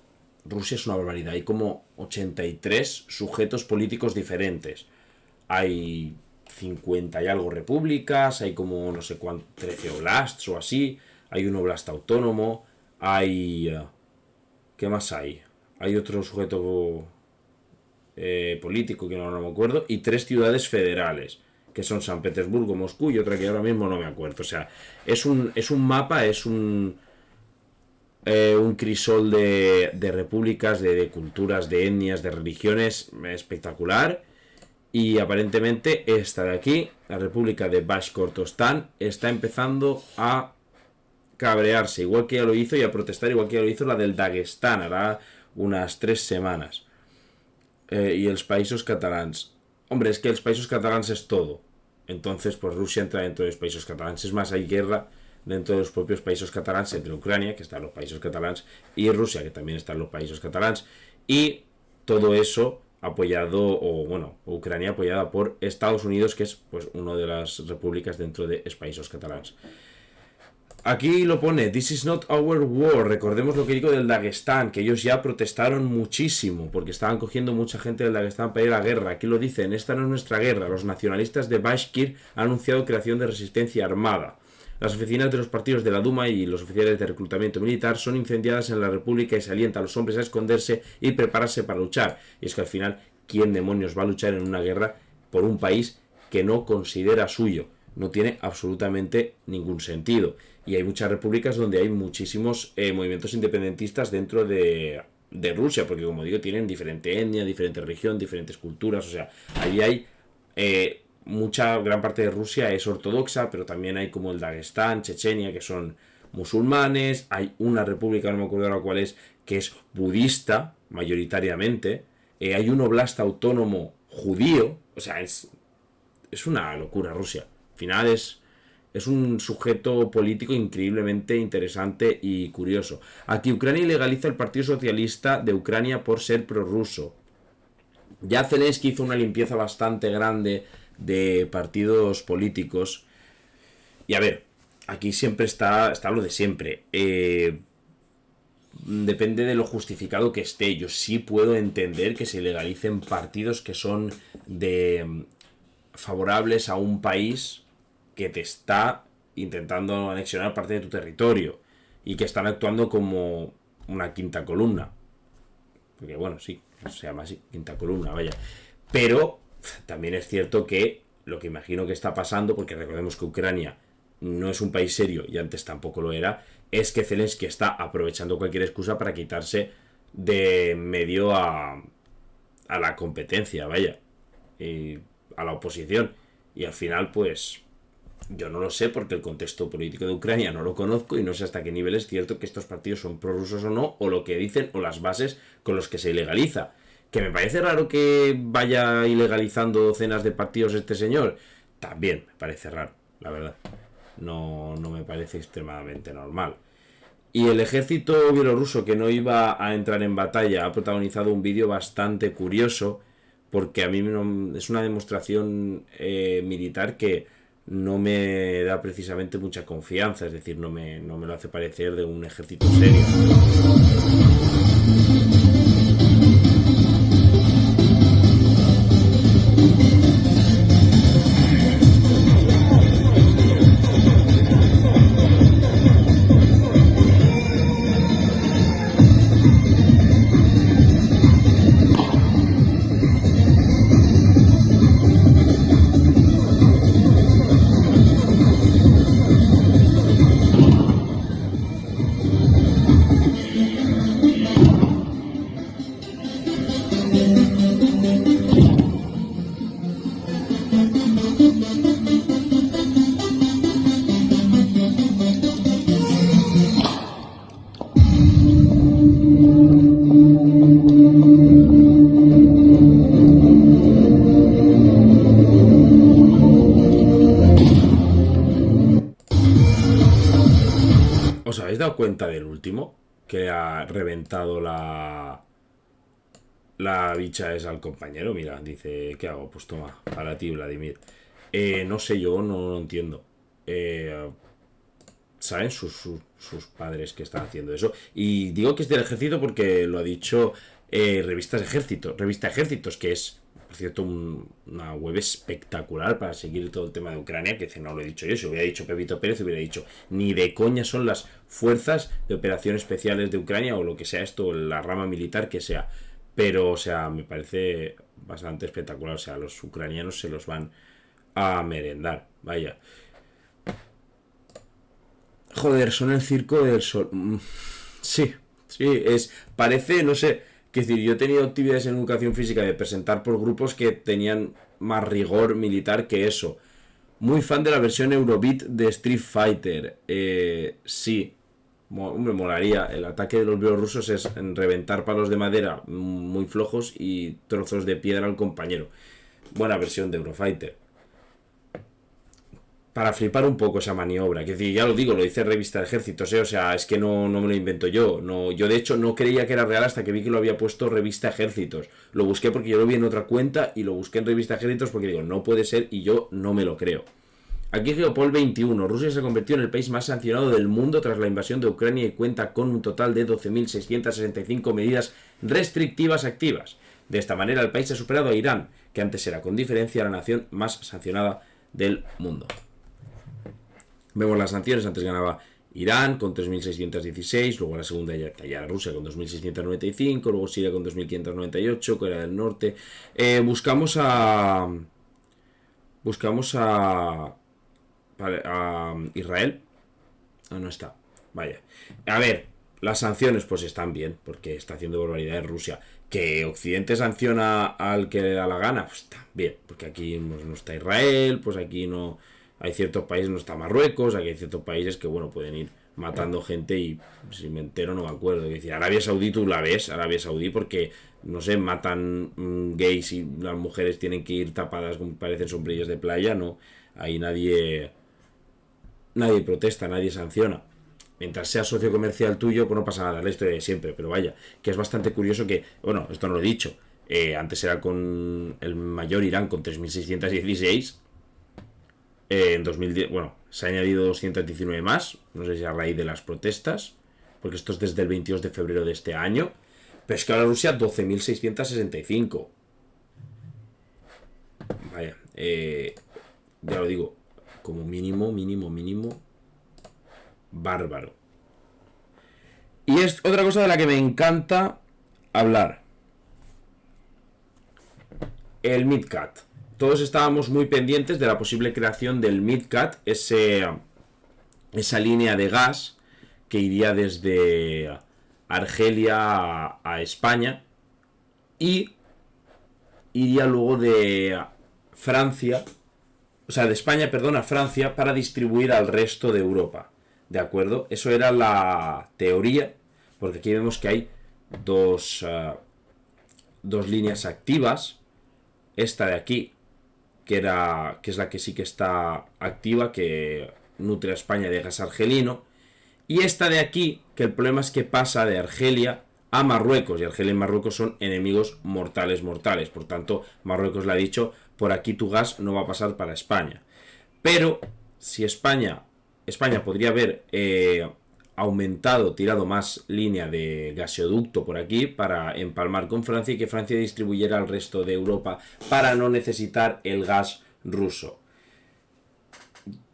Rusia es una barbaridad, hay como 83 sujetos políticos diferentes, hay 50 y algo repúblicas, hay como no sé cuánto, 13 oblasts o así, hay un oblast autónomo, hay... ¿qué más hay? Hay otro sujeto político que no me acuerdo, y 3 ciudades federales, que son San Petersburgo, Moscú y otra que ahora mismo no me acuerdo. O sea, es un mapa, es un crisol de repúblicas, de culturas, de etnias, de religiones espectacular. Y aparentemente esta de aquí, la República de Bashkortostán, está empezando a cabrearse, igual que ya lo hizo, y a protestar, igual que ya lo hizo la del Daguestán, hará unas 3 semanas. Y els països catalans. Hombre, es que els països catalans es todo. Entonces, pues Rusia entra dentro de los países catalanes. Es más, hay guerra dentro de los propios países catalanes, entre Ucrania, que están los países catalanes, y Rusia, que también están los países catalanes. Y todo eso apoyado, o bueno, Ucrania apoyada por Estados Unidos, que es pues una de las repúblicas dentro de los países catalanes. Aquí lo pone, this is not our war. Recordemos lo que digo del Dagestán, que ellos ya protestaron muchísimo, porque estaban cogiendo mucha gente del Dagestán para ir a la guerra. Aquí lo dicen, esta no es nuestra guerra. Los nacionalistas de Bashkir han anunciado creación de resistencia armada. Las oficinas de los partidos de la Duma y los oficiales de reclutamiento militar son incendiadas en la República y se alienta a los hombres a esconderse y prepararse para luchar. Y es que al final, ¿quién demonios va a luchar en una guerra por un país que no considera suyo? No tiene absolutamente ningún sentido. Y hay muchas repúblicas donde hay muchísimos movimientos independentistas dentro de Rusia, porque como digo, tienen diferente etnia, diferente religión, diferentes culturas, o sea, ahí hay gran parte de Rusia es ortodoxa, pero también hay como el Dagestán, Chechenia, que son musulmanes, hay una república, no me acuerdo ahora cuál es, que es budista, mayoritariamente, hay un oblast autónomo judío, o sea, es una locura Rusia, al final es un sujeto político increíblemente interesante y curioso. Aquí Ucrania ilegaliza el Partido Socialista de Ucrania por ser prorruso. Ya Zelensky hizo una limpieza bastante grande de partidos políticos. Y a ver, aquí siempre está lo de siempre. Depende de lo justificado que esté. Yo sí puedo entender que se ilegalicen partidos que son favorables a un país que te está intentando anexionar parte de tu territorio y que están actuando como una quinta columna, porque bueno, sí, se llama así, quinta columna, vaya, pero también es cierto que lo que imagino que está pasando, porque recordemos que Ucrania no es un país serio y antes tampoco lo era, es que Zelensky está aprovechando cualquier excusa para quitarse de medio a la competencia, vaya, a la oposición, y al final pues yo no lo sé porque el contexto político de Ucrania no lo conozco y no sé hasta qué nivel es cierto que estos partidos son prorrusos o no, o lo que dicen, o las bases con los que se ilegaliza. Que me parece raro que vaya ilegalizando docenas de partidos este señor. También me parece raro, la verdad. No me parece extremadamente normal. Y el ejército bielorruso, que no iba a entrar en batalla, ha protagonizado un vídeo bastante curioso, porque a mí es una demostración militar que no me da precisamente mucha confianza, es decir, no me lo hace parecer de un ejército serio. ¿Os habéis dado cuenta del último? Que ha reventado la bicha esa al compañero. Mira, dice, ¿qué hago? Pues toma, para ti, Vladimir. No sé, yo no lo entiendo. ¿Saben sus padres que están haciendo eso? Y digo que es del ejército porque lo ha dicho Revista Ejércitos, que es, por cierto, una web espectacular para seguir todo el tema de Ucrania, que no lo he dicho yo. Si hubiera dicho Pepito Pérez, hubiera dicho, ni de coña son las fuerzas de operaciones especiales de Ucrania o lo que sea esto, la rama militar que sea. Pero, o sea, me parece bastante espectacular. O sea, los ucranianos se los van a merendar. Vaya. Joder, son el circo del sol. Sí, parece, no sé, que decir, yo he tenido actividades en educación física de presentar por grupos que tenían más rigor militar que eso. Muy fan de la versión Eurobeat de Street Fighter. Sí, me molaría. El ataque de los bielorrusos es en reventar palos de madera muy flojos y trozos de piedra al compañero. Buena versión de Eurofighter. Para flipar un poco esa maniobra, que decir, ya lo digo, lo dice Revista de Ejércitos, o sea, es que no me lo invento yo. Yo de hecho no creía que era real hasta que vi que lo había puesto Revista Ejércitos. Lo busqué porque yo lo vi en otra cuenta y lo busqué en Revista Ejércitos porque digo, no puede ser y yo no me lo creo. Aquí Geopol 21. Rusia se convirtió en el país más sancionado del mundo tras la invasión de Ucrania y cuenta con un total de 12.665 medidas restrictivas activas. De esta manera el país ha superado a Irán, que antes era con diferencia la nación más sancionada del mundo. Vemos las sanciones, antes ganaba Irán con 3.616, luego la segunda ya Rusia con 2.695, luego Siria con 2.598, Corea del Norte. Buscamos a Israel. No está. Vaya. A ver, las sanciones pues están bien, porque está haciendo barbaridades Rusia. Que Occidente sanciona al que le da la gana, pues está bien, porque aquí pues, no está Israel, pues aquí no hay ciertos países, no está Marruecos, aquí hay ciertos países que bueno, pueden ir matando gente y si me entero no me acuerdo. Es decir, Arabia Saudí tú la ves, Arabia Saudí porque, no sé, matan gays y las mujeres tienen que ir tapadas como parecen sombrillas de playa, no, ahí nadie protesta, nadie sanciona. Mientras sea socio comercial tuyo, pues no pasa nada, es la historia de siempre, pero vaya, que es bastante curioso que, bueno, esto no lo he dicho, antes era con el mayor Irán con 3.616, en 2010, bueno, se ha añadido 219 más, no sé si a raíz de las protestas, porque esto es desde el 22 de febrero de este año, pero es que ahora Rusia 12.665. Vaya, ya lo digo, como mínimo, bárbaro. Y es otra cosa de la que me encanta hablar. El MidCat. Todos estábamos muy pendientes de la posible creación del MidCat, esa línea de gas que iría desde Argelia a España y iría luego de Francia, o sea, de España, perdón, a Francia para distribuir al resto de Europa. ¿De acuerdo? Eso era la teoría, porque aquí vemos que hay dos líneas activas. Esta de aquí, que es la que sí que está activa, que nutre a España de gas argelino. Y esta de aquí, que el problema es que pasa de Argelia a Marruecos, y Argelia y Marruecos son enemigos mortales. Por tanto, Marruecos le ha dicho, por aquí tu gas no va a pasar para España. Pero, si España podría haber tirado más línea de gasoducto por aquí para empalmar con Francia y que Francia distribuyera al resto de Europa para no necesitar el gas ruso.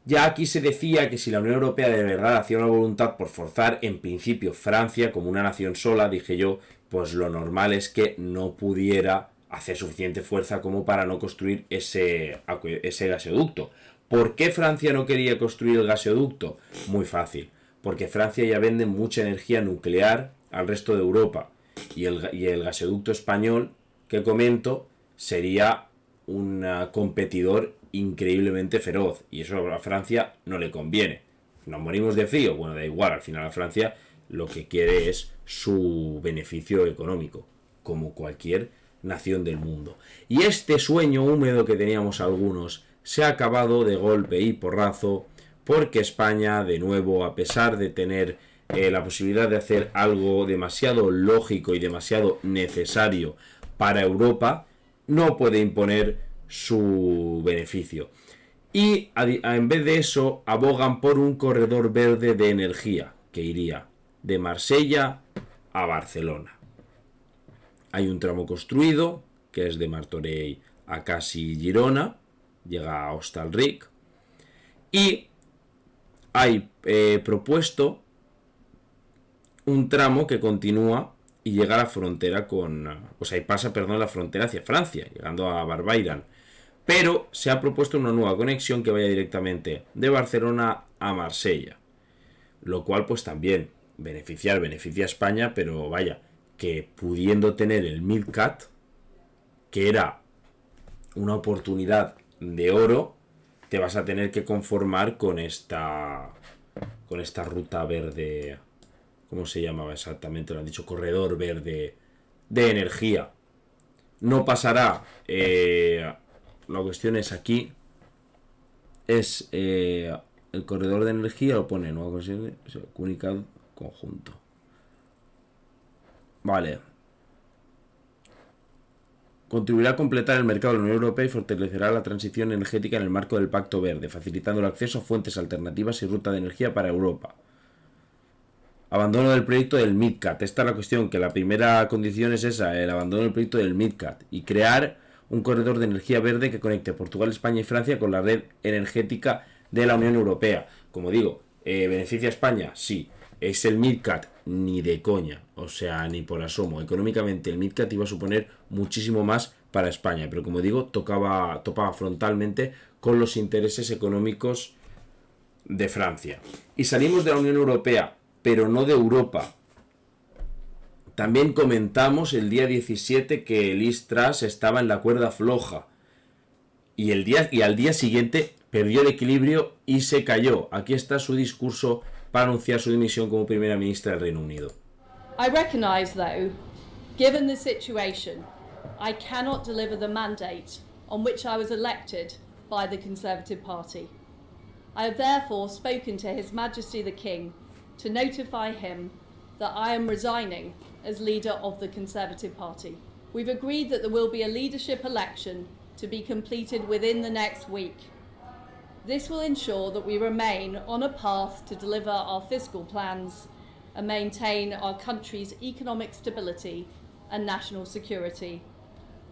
Ya aquí se decía que si la Unión Europea de verdad hacía una voluntad por forzar, en principio Francia como una nación sola, dije yo, pues lo normal es que no pudiera hacer suficiente fuerza como para no construir ese gasoducto. ¿Por qué Francia no quería construir el gasoducto? Muy fácil, porque Francia ya vende mucha energía nuclear al resto de Europa y el gasoducto español que comento sería un competidor increíblemente feroz y eso a Francia no le conviene. ¿Nos morimos de frío? Bueno, da igual, al final a Francia lo que quiere es su beneficio económico, como cualquier nación del mundo. Y este sueño húmedo que teníamos algunos se ha acabado de golpe y porrazo porque España, de nuevo, a pesar de tener la posibilidad de hacer algo demasiado lógico y demasiado necesario para Europa, no puede imponer su beneficio. Y en vez de eso, abogan por un corredor verde de energía que iría de Marsella a Barcelona. Hay un tramo construido, que es de Martorell a casi Girona, llega a Hostalric, y hay propuesto un tramo que continúa y llega a la frontera la frontera hacia Francia, llegando a Barbairán. Pero se ha propuesto una nueva conexión que vaya directamente de Barcelona a Marsella, lo cual pues también beneficia a España, pero vaya, que pudiendo tener el MidCat, que era una oportunidad de oro, te vas a tener que conformar con esta ruta verde. ¿Cómo se llamaba exactamente? Lo han dicho, corredor verde de energía. No pasará. La cuestión es aquí. Es el corredor de energía, lo pone, ¿no? Comunicado conjunto. Vale. contribuirá a completar el mercado de la Unión Europea y fortalecerá la transición energética en el marco del Pacto Verde, facilitando el acceso a fuentes alternativas y ruta de energía para Europa. Abandono del proyecto del MidCat. Esta es la cuestión, que la primera condición es esa, el abandono del proyecto del MidCat, y crear un corredor de energía verde que conecte Portugal, España y Francia con la red energética de la Unión Europea. Como digo, ¿beneficia a España? Sí. ¿Es el MidCat? Ni de coña, o sea, ni por asomo. Económicamente el MidCat iba a suponer muchísimo más para España, pero como digo, topaba frontalmente con los intereses económicos de Francia. Y salimos de la Unión Europea, pero no de Europa. También comentamos el día 17 que Liz Truss estaba en la cuerda floja. Y al día siguiente perdió el equilibrio y se cayó. Aquí está su discurso para anunciar su dimisión como primera ministra del Reino Unido. I recognise, though, given the situation, I cannot deliver the mandate on which I was elected by the Conservative Party. I have therefore spoken to His Majesty the King to notify him that I am resigning as leader of the Conservative Party. We've agreed that there will be a leadership election to be completed within the next week. This will ensure that we remain on a path to deliver our fiscal plans and maintain our country's economic stability and national security.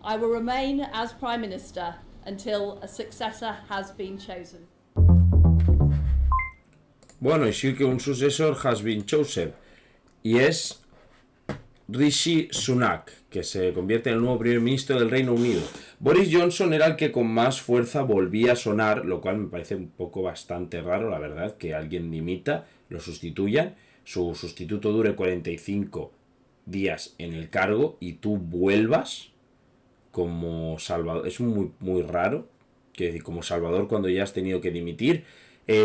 I will remain as Prime Minister until a successor has been chosen. Bueno, y sí que un sucesor has been chosen, y es Rishi Sunak, que se convierte en el nuevo primer ministro del Reino Unido. Boris Johnson era el que con más fuerza volvía a sonar, lo cual me parece un poco bastante raro, la verdad, que alguien dimita, lo sustituyan, su sustituto dure 45 días en el cargo y tú vuelvas como Salvador. Es muy, muy raro, que como Salvador cuando ya has tenido que dimitir.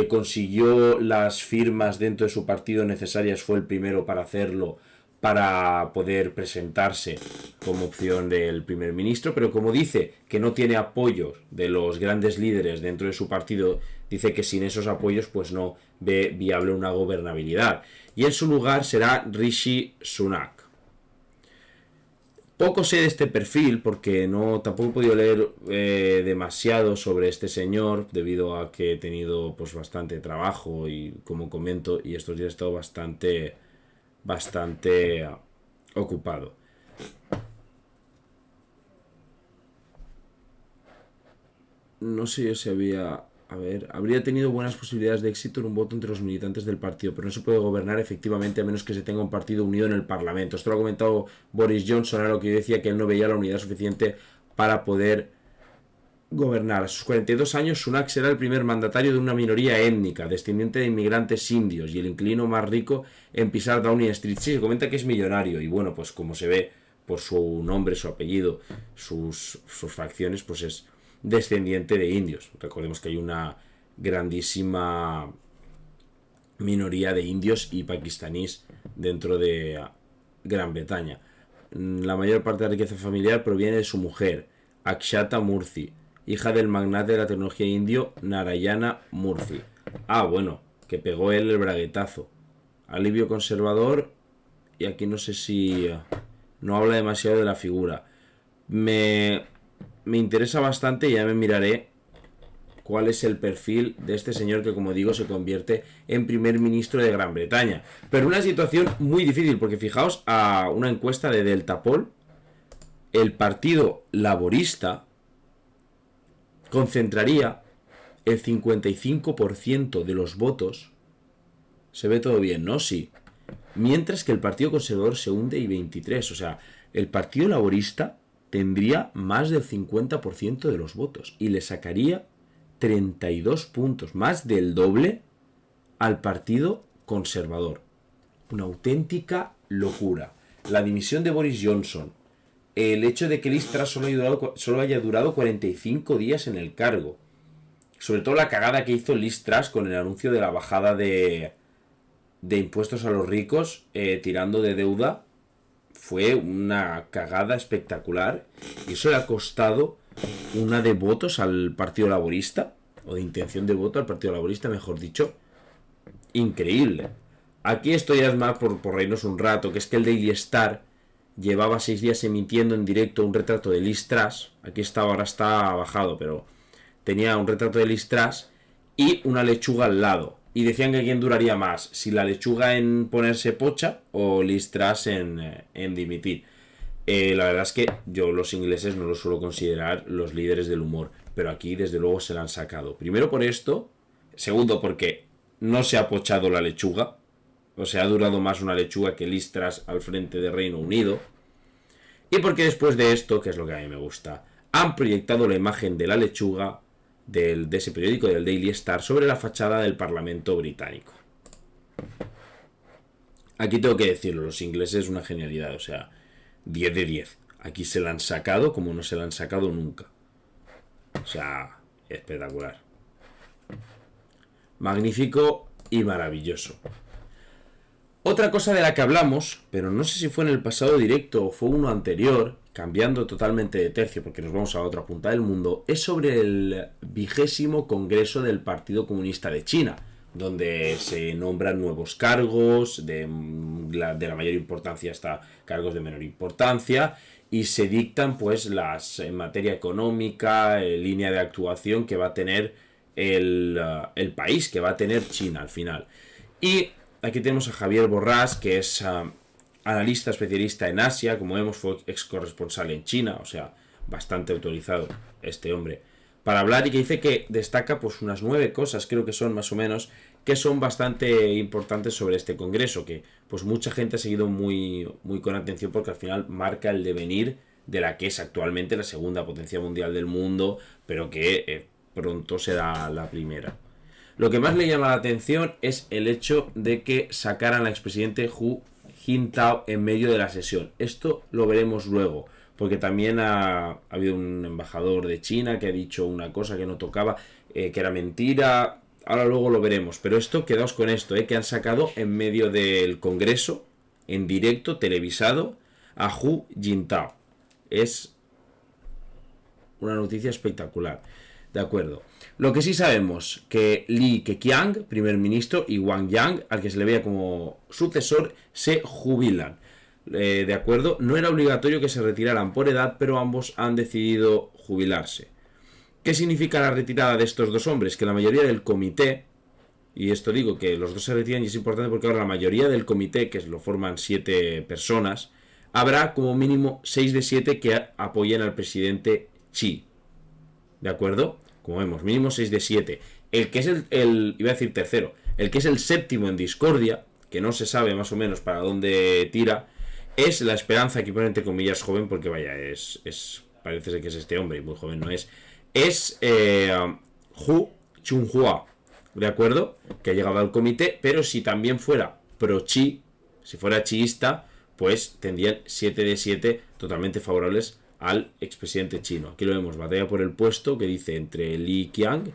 Consiguió las firmas dentro de su partido necesarias, fue el primero para hacerlo, para poder presentarse como opción del primer ministro, pero como dice que no tiene apoyos de los grandes líderes dentro de su partido, dice que sin esos apoyos pues no ve viable una gobernabilidad, y en su lugar será Rishi Sunak. Poco sé de este perfil porque tampoco he podido leer demasiado sobre este señor, debido a que he tenido pues bastante trabajo y, como comento, y estos días he estado bastante ocupado. No sé si habría tenido buenas posibilidades de éxito en un voto entre los militantes del partido, pero no se puede gobernar efectivamente a menos que se tenga un partido unido en el Parlamento. Esto lo ha comentado Boris Johnson, a lo que yo decía que él no veía la unidad suficiente para poder gobernar. A sus 42 años, Sunak será el primer mandatario de una minoría étnica, descendiente de inmigrantes indios, y el inquilino más rico en pisar Downing Street. Sí, se comenta que es millonario, y bueno, pues como se ve por su nombre, su apellido, sus facciones, pues es descendiente de indios. Recordemos que hay una grandísima minoría de indios y pakistaníes dentro de Gran Bretaña. La mayor parte de la riqueza familiar proviene de su mujer, Akshata Murthy, hija del magnate de la tecnología indio Narayana Murthy. Bueno, que pegó él el braguetazo. Alivio conservador, y aquí no sé si no habla demasiado de la figura. Me interesa bastante y ya me miraré cuál es el perfil de este señor que, como digo, se convierte en primer ministro de Gran Bretaña. Pero una situación muy difícil, porque fijaos a una encuesta de Delta Poll, el Partido Laborista concentraría el 55% de los votos. Se ve todo bien, ¿no? Sí. Mientras que el Partido Conservador se hunde y 23%. O sea, el Partido Laborista tendría más del 50% de los votos y le sacaría 32 puntos, más del doble al Partido Conservador. Una auténtica locura. La dimisión de Boris Johnson, el hecho de que Liz Truss solo haya durado 45 días en el cargo, sobre todo la cagada que hizo Liz Truss con el anuncio de la bajada de impuestos a los ricos, tirando de deuda, fue una cagada espectacular, y eso le ha costado una de votos al Partido Laborista, o de intención de voto al Partido Laborista, mejor dicho, increíble. Aquí esto ya es más por reírnos un rato, que es que el Daily Star llevaba 6 días emitiendo en directo un retrato de Liz Truss. Aquí está, ahora está bajado, pero tenía un retrato de Liz Truss y una lechuga al lado. Y decían que quién duraría más, si la lechuga en ponerse pocha o Liz Truss en dimitir. La verdad es que yo los ingleses no los suelo considerar los líderes del humor, pero aquí desde luego se la han sacado. Primero por esto, segundo porque no se ha pochado la lechuga, o sea, ha durado más una lechuga que Liz Truss al frente de Reino Unido. Y porque después de esto, que es lo que a mí me gusta, han proyectado la imagen de la lechuga de ese periódico, del Daily Star, sobre la fachada del Parlamento británico. Aquí tengo que decirlo, los ingleses es una genialidad, o sea, 10 de 10. Aquí se la han sacado como no se la han sacado nunca. O sea, espectacular. Magnífico y maravilloso. Otra cosa de la que hablamos, pero no sé si fue en el pasado directo o fue uno anterior, cambiando totalmente de tercio porque nos vamos a la otra punta del mundo, es sobre el 20º Congreso del Partido Comunista de China, donde se nombran nuevos cargos, de la mayor importancia hasta cargos de menor importancia, y se dictan pues las en materia económica, línea de actuación que va a tener el país, que va a tener China al final. Y aquí tenemos a Javier Borràs, que es analista especialista en Asia, como vemos fue ex corresponsal en China, o sea, bastante autorizado este hombre para hablar, y que dice que destaca pues unas 9 cosas, creo que son más o menos, que son bastante importantes sobre este congreso, que pues mucha gente ha seguido muy, muy con atención porque al final marca el devenir de la que es actualmente la segunda potencia mundial del mundo, pero que pronto será la primera. Lo que más le llama la atención es el hecho de que sacaran al expresidente Hu Jintao en medio de la sesión. Esto lo veremos luego, porque también ha habido un embajador de China que ha dicho una cosa que no tocaba, que era mentira. Ahora luego lo veremos, pero esto, quedaos con esto, que han sacado en medio del Congreso, en directo, televisado, a Hu Jintao. Es una noticia espectacular. De acuerdo. Lo que sí sabemos, que Li Keqiang, primer ministro, y Wang Yang, al que se le veía como sucesor, se jubilan. De acuerdo, no era obligatorio que se retiraran por edad, pero ambos han decidido jubilarse. ¿Qué significa la retirada de estos dos hombres? Que la mayoría del comité, y esto digo que los dos se retiran y es importante porque ahora la mayoría del comité, que lo forman 7 personas, habrá como mínimo 6 de 7 que apoyen al presidente Xi. ¿De acuerdo? Como vemos, mínimo 6 de 7. El que es iba a decir tercero, el que es el séptimo en discordia, que no se sabe más o menos para dónde tira, es la esperanza, que pone entre comillas joven, porque vaya, parece ser que es este hombre, y muy joven no es. Es Hu Chunhua, ¿de acuerdo? Que ha llegado al comité, pero si también fuera pro-Chi, si fuera chiista, pues tendrían 7 de 7 totalmente favorables al expresidente chino. Aquí lo vemos, batalla por el puesto que dice entre Li Qiang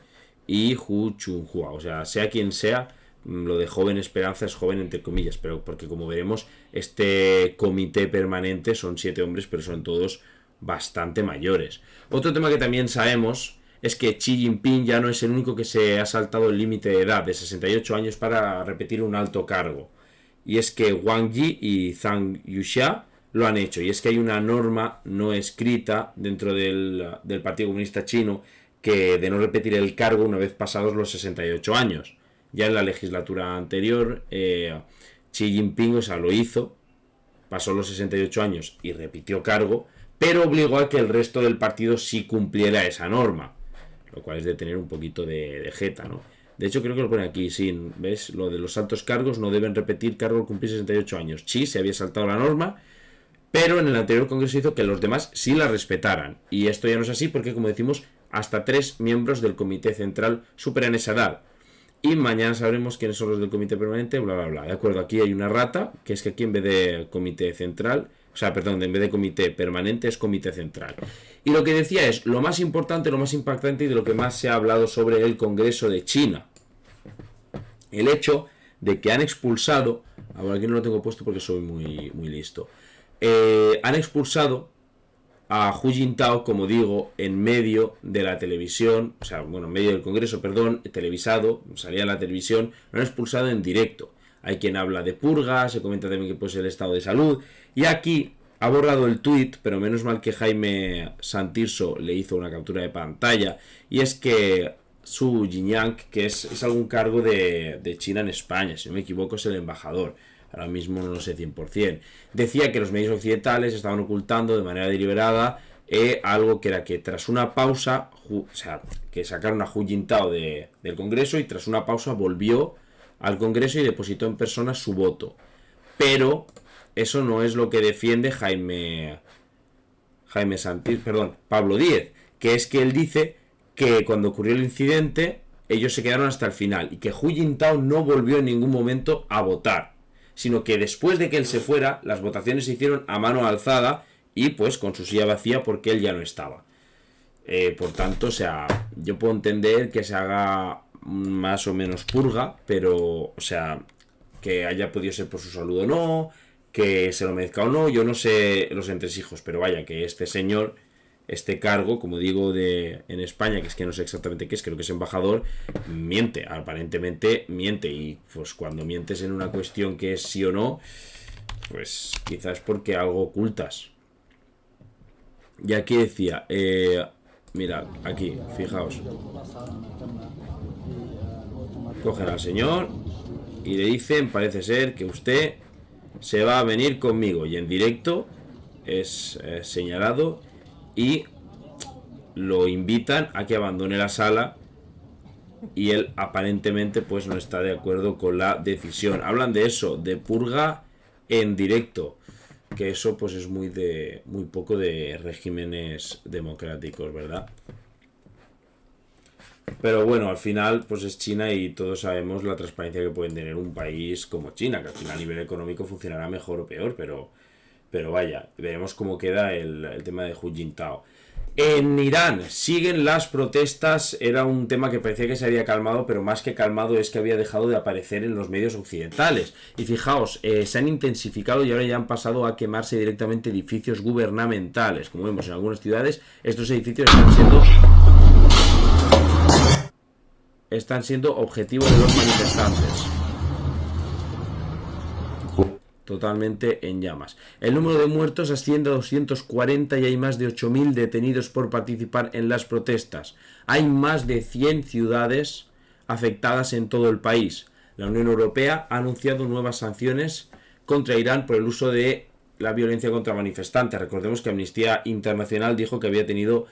y Hu Chunhua. O sea quien sea, lo de joven esperanza es joven entre comillas, pero porque como veremos, este comité permanente son 7 hombres, pero son todos bastante mayores. Otro tema que también sabemos es que Xi Jinping ya no es el único que se ha saltado el límite de edad de 68 años para repetir un alto cargo. Y es que Wang Yi y Zhang Yuxia lo han hecho. Y es que hay una norma no escrita dentro del Partido Comunista Chino que de no repetir el cargo una vez pasados los 68 años. Ya en la legislatura anterior Xi Jinping, lo hizo, pasó los 68 años y repitió cargo, pero obligó a que el resto del partido sí cumpliera esa norma, lo cual es de tener un poquito de jeta, ¿no? De hecho, creo que lo pone aquí, sí, ¿ves? Lo de los altos cargos no deben repetir cargo al cumplir 68 años. Xi se había saltado la norma, pero en el anterior congreso hizo que los demás sí la respetaran. Y esto ya no es así porque, como decimos, hasta 3 miembros del comité central superan esa edad. Y mañana sabremos quiénes son los del comité permanente, bla, bla, bla. De acuerdo, aquí hay una rata, que es que aquí en vez de comité central, en vez de comité permanente es comité central. Y lo que decía es, lo más importante, lo más impactante y de lo que más se ha hablado sobre el Congreso de China. El hecho de que han expulsado, ahora aquí no lo tengo puesto porque soy muy, muy listo, han expulsado a Hu Jintao, como digo, en medio de la televisión, en medio del Congreso, televisado, salía en la televisión, lo han expulsado en directo. Hay quien habla de purga, se comenta también que pues el estado de salud, y aquí ha borrado el tuit, pero menos mal que Jaime Santirso le hizo una captura de pantalla, y es que Su Jinyang, que es algún cargo de China en España, si no me equivoco es el embajador, ahora mismo no lo sé 100%, decía que los medios occidentales estaban ocultando de manera deliberada algo que era que tras una pausa, o sea, que sacaron a Hu Jintao del Congreso y tras una pausa volvió al Congreso y depositó en persona su voto. Pero eso no es lo que defiende Pablo Díez, que es que él dice que cuando ocurrió el incidente ellos se quedaron hasta el final y que Hu Jintao no volvió en ningún momento a votar, sino que después de que él se fuera las votaciones se hicieron a mano alzada y pues con su silla vacía porque él ya no estaba. Por tanto, o sea, yo puedo entender que se haga más o menos purga, pero, o sea, que haya podido ser por su salud o no, que se lo merezca o no, yo no sé los entresijos, pero vaya, que este señor, este cargo, como digo, en España, que es que no sé exactamente qué es, creo que es embajador, miente, aparentemente miente, y pues cuando mientes en una cuestión que es sí o no, pues quizás porque algo ocultas. Y aquí decía, mirad, aquí, fijaos. Cogen al señor y le dicen, parece ser que usted se va a venir conmigo. Y en directo es señalado y lo invitan a que abandone la sala. Y él aparentemente pues no está de acuerdo con la decisión. Hablan de eso, de purga en directo. Que eso pues es muy poco de regímenes democráticos, ¿verdad? Pero bueno, al final pues es China y todos sabemos la transparencia que pueden tener un país como China, que al final a nivel económico funcionará mejor o peor, pero vaya, veremos cómo queda el tema de Hu Jintao. En Irán siguen las protestas, era un tema que parecía que se había calmado, pero más que calmado es que había dejado de aparecer en los medios occidentales. Y fijaos, se han intensificado y ahora ya han pasado a quemarse directamente edificios gubernamentales. Como vemos en algunas ciudades, estos edificios están siendo objetivo de los manifestantes. Totalmente en llamas. El número de muertos asciende a 240 y hay más de 8.000 detenidos por participar en las protestas. Hay más de 100 ciudades afectadas en todo el país. La Unión Europea ha anunciado nuevas sanciones contra Irán por el uso de la violencia contra manifestantes. Recordemos que Amnistía Internacional dijo que había tenido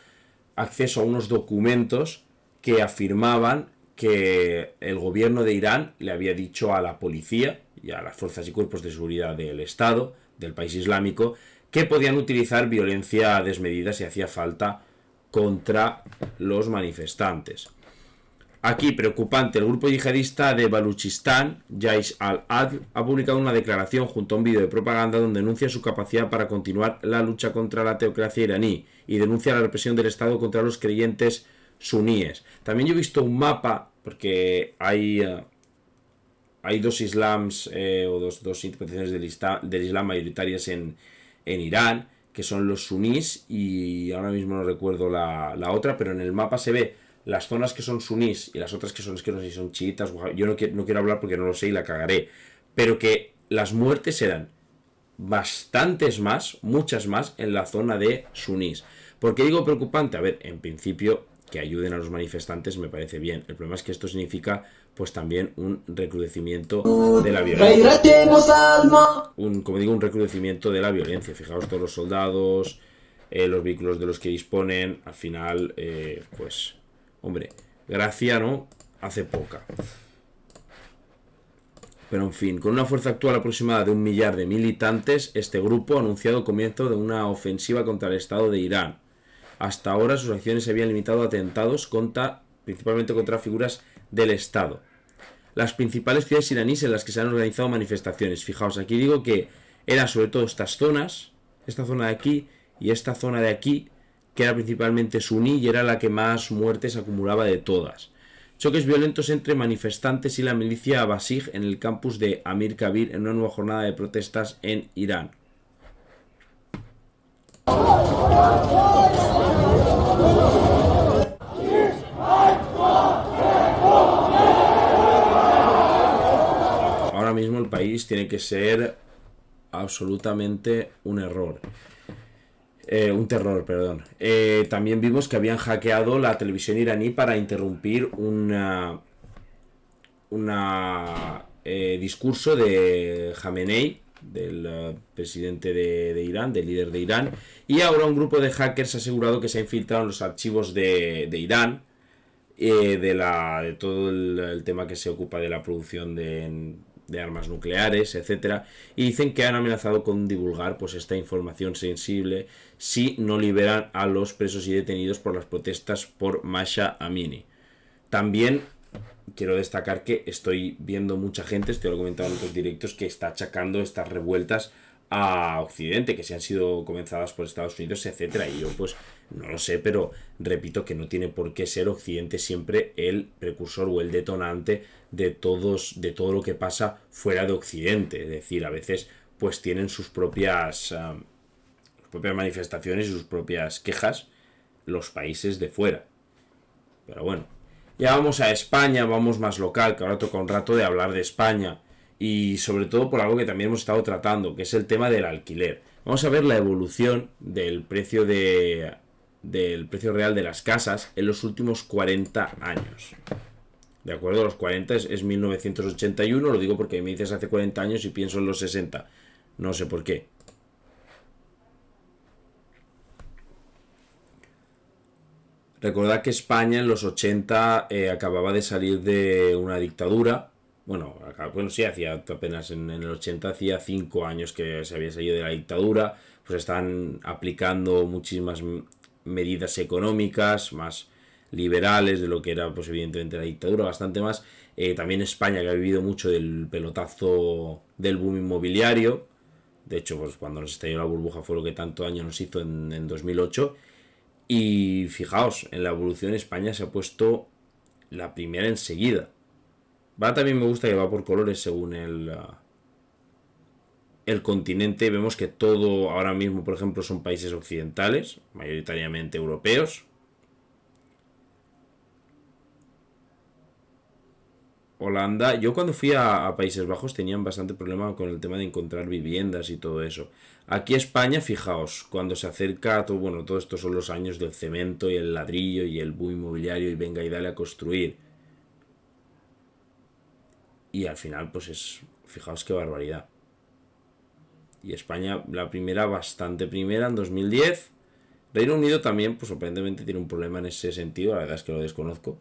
acceso a unos documentos que afirmaban que el gobierno de Irán le había dicho a la policía y a las fuerzas y cuerpos de seguridad del Estado, del país islámico, que podían utilizar violencia desmedida si hacía falta contra los manifestantes. Aquí, preocupante, el grupo yihadista de Baluchistán, Jaish al-Adl, ha publicado una declaración junto a un vídeo de propaganda donde denuncia su capacidad para continuar la lucha contra la teocracia iraní y denuncia la represión del Estado contra los creyentes suníes. También yo he visto un mapa, porque hay dos islams o dos interpretaciones del islam mayoritarias en Irán, que son los sunís y ahora mismo no recuerdo la otra, pero en el mapa se ve las zonas que son sunís y las otras que son, es que no sé si son chiitas, yo no quiero hablar porque no lo sé y la cagaré, pero que las muertes eran bastantes más, muchas más en la zona de sunís. ¿Por qué digo preocupante? A ver, en principio que ayuden a los manifestantes me parece bien. El problema es que esto significa pues también un recrudecimiento de la violencia. Un recrudecimiento de la violencia. Fijaos todos los soldados, los vehículos de los que disponen. Al final, pues, hombre, gracia, ¿no? Hace poca. Pero en fin, con una fuerza actual aproximada de 1 millar de militantes, este grupo ha anunciado comienzo de una ofensiva contra el Estado de Irán. Hasta ahora sus acciones se habían limitado a atentados principalmente contra figuras del Estado. Las principales ciudades iraníes en las que se han organizado manifestaciones. Fijaos, aquí digo que eran sobre todo estas zonas, esta zona de aquí y esta zona de aquí, que era principalmente suní y era la que más muertes acumulaba de todas. Choques violentos entre manifestantes y la milicia Basij en el campus de Amir Kabir en una nueva jornada de protestas en Irán. Ahora mismo el país tiene que ser absolutamente un error. Un terror, perdón. También vimos que habían hackeado la televisión iraní para interrumpir un discurso de Jamenei, del presidente de Irán, del líder de Irán, y ahora un grupo de hackers ha asegurado que se ha infiltrado en los archivos de Irán, de todo el tema que se ocupa de la producción de armas nucleares, etcétera, y dicen que han amenazado con divulgar pues esta información sensible si no liberan a los presos y detenidos por las protestas por Mahsa Amini. También quiero destacar que estoy viendo mucha gente, esto lo he comentado en otros directos, que está achacando estas revueltas a Occidente, que se han sido comenzadas por Estados Unidos, etcétera, y yo pues no lo sé, pero repito que no tiene por qué ser Occidente siempre el precursor o el detonante de todo lo que pasa fuera de Occidente. Es decir, a veces pues tienen sus propias manifestaciones y sus propias quejas los países de fuera. Pero bueno, ya vamos a España, vamos más local, que ahora toca un rato de hablar de España. Y sobre todo por algo que también hemos estado tratando, que es el tema del alquiler. Vamos a ver la evolución del precio real de las casas en los últimos 40 años. De acuerdo, los 40 es 1981, lo digo porque me dices hace 40 años y pienso en los 60. No sé por qué. Recordad que España en los 80 acababa de salir de una dictadura. Bueno, sí, hacía apenas en el 80, hacía 5 años que se había salido de la dictadura, pues están aplicando muchísimas medidas económicas, más liberales de lo que era, pues evidentemente la dictadura, bastante más. También España, que ha vivido mucho del pelotazo del boom inmobiliario. De hecho, pues cuando nos estalló la burbuja fue lo que tanto daño nos hizo en 2008. Y fijaos, en la evolución España se ha puesto la primera enseguida. También me gusta que va por colores según el continente. Vemos que todo ahora mismo, por ejemplo, son países occidentales, mayoritariamente europeos. Holanda, yo cuando fui a Países Bajos tenían bastante problema con el tema de encontrar viviendas y todo eso. Aquí España, fijaos, cuando se acerca, todo esto son los años del cemento y el ladrillo y el boom inmobiliario y venga y dale a construir. Y al final, pues fijaos qué barbaridad. Y España, la primera, bastante primera, en 2010. Reino Unido también, pues sorprendentemente tiene un problema en ese sentido, la verdad es que lo desconozco.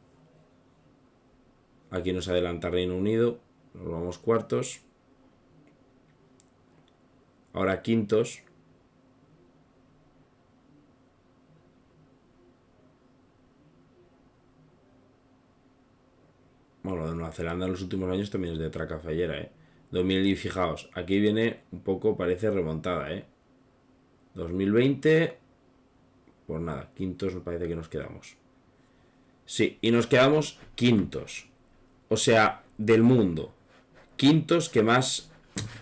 Aquí nos adelanta Reino Unido, nos vamos cuartos. Ahora quintos. Bueno, lo de Nueva Zelanda en los últimos años también es de traca fallera, 2000, y fijaos, aquí viene un poco, parece remontada, 2020, pues nada, quintos me parece que nos quedamos. Sí, y nos quedamos quintos. O sea, del mundo. Quintos que más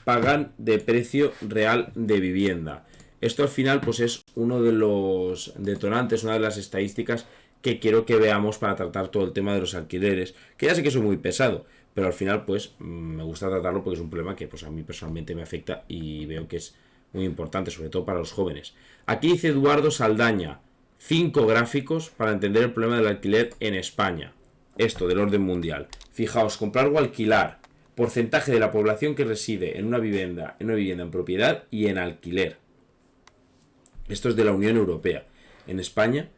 pagan de precio real de vivienda. Esto al final pues es uno de los detonantes, una de las estadísticas que quiero que veamos para tratar todo el tema de los alquileres, que ya sé que es muy pesado, pero al final pues me gusta tratarlo porque es un problema que pues a mí personalmente me afecta y veo que es muy importante, sobre todo para los jóvenes. Aquí dice Eduardo Saldaña, 5 gráficos para entender el problema del alquiler en España. Esto del orden mundial. Fijaos, comprar o alquilar, porcentaje de la población que reside en una vivienda en propiedad y en alquiler. Esto es de la Unión Europea. En España,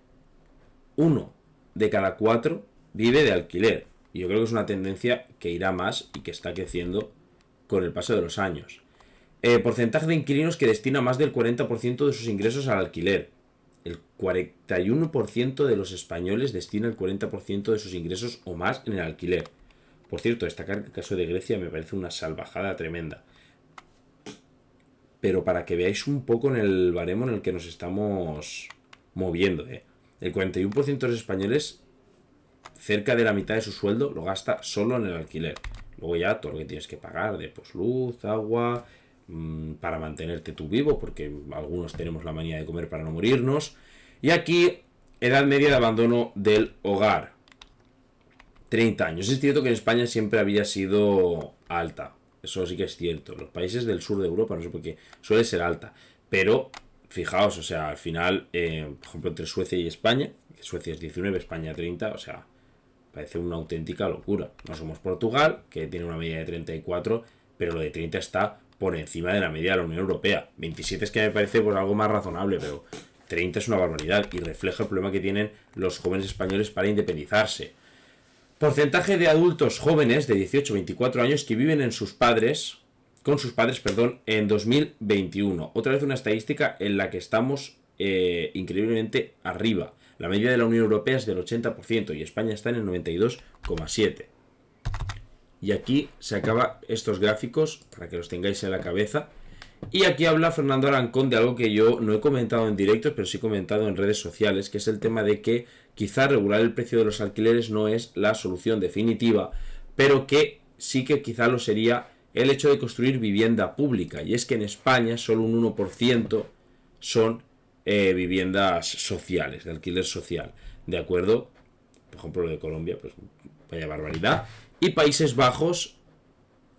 1 de cada 4 vive de alquiler. Y yo creo que es una tendencia que irá más y que está creciendo con el paso de los años. Porcentaje de inquilinos que destina más del 40% de sus ingresos al alquiler. El 41% de los españoles destina el 40% de sus ingresos o más en el alquiler. Por cierto, destacar que el caso de Grecia me parece una salvajada tremenda. Pero para que veáis un poco en el baremo en el que nos estamos moviendo, El 41% de los españoles, cerca de la mitad de su sueldo, lo gasta solo en el alquiler. Luego ya todo lo que tienes que pagar de pues, luz, agua, para mantenerte tú vivo, porque algunos tenemos la manía de comer para no morirnos. Y aquí, edad media de abandono del hogar. 30 años. Es cierto que en España siempre había sido alta. eso sí que es cierto. Los países del sur de Europa, no sé por qué, suele ser alta. Pero, fijaos, o sea, al final, por ejemplo, entre Suecia y España, Suecia es 19, España 30, o sea, parece una auténtica locura. No somos Portugal, que tiene una media de 34, pero lo de 30 está por encima de la media de la Unión Europea. 27 es que me parece pues algo más razonable, pero 30 es una barbaridad y refleja el problema que tienen los jóvenes españoles para independizarse. Porcentaje de adultos jóvenes de 18-24 años que viven con sus padres, en 2021. Otra vez una estadística en la que estamos increíblemente arriba. La media de la Unión Europea es del 80% y España está en el 92,7%. Y aquí se acaban estos gráficos para que los tengáis en la cabeza. Y aquí habla Fernando Arancón de algo que yo no he comentado en directos, pero sí he comentado en redes sociales, que es el tema de que quizá regular el precio de los alquileres no es la solución definitiva, pero que sí que quizá lo sería el hecho de construir vivienda pública. Y es que en España solo un 1% son viviendas sociales, de alquiler social. ¿De acuerdo? Por ejemplo, lo de Colombia, pues vaya barbaridad. Y Países Bajos,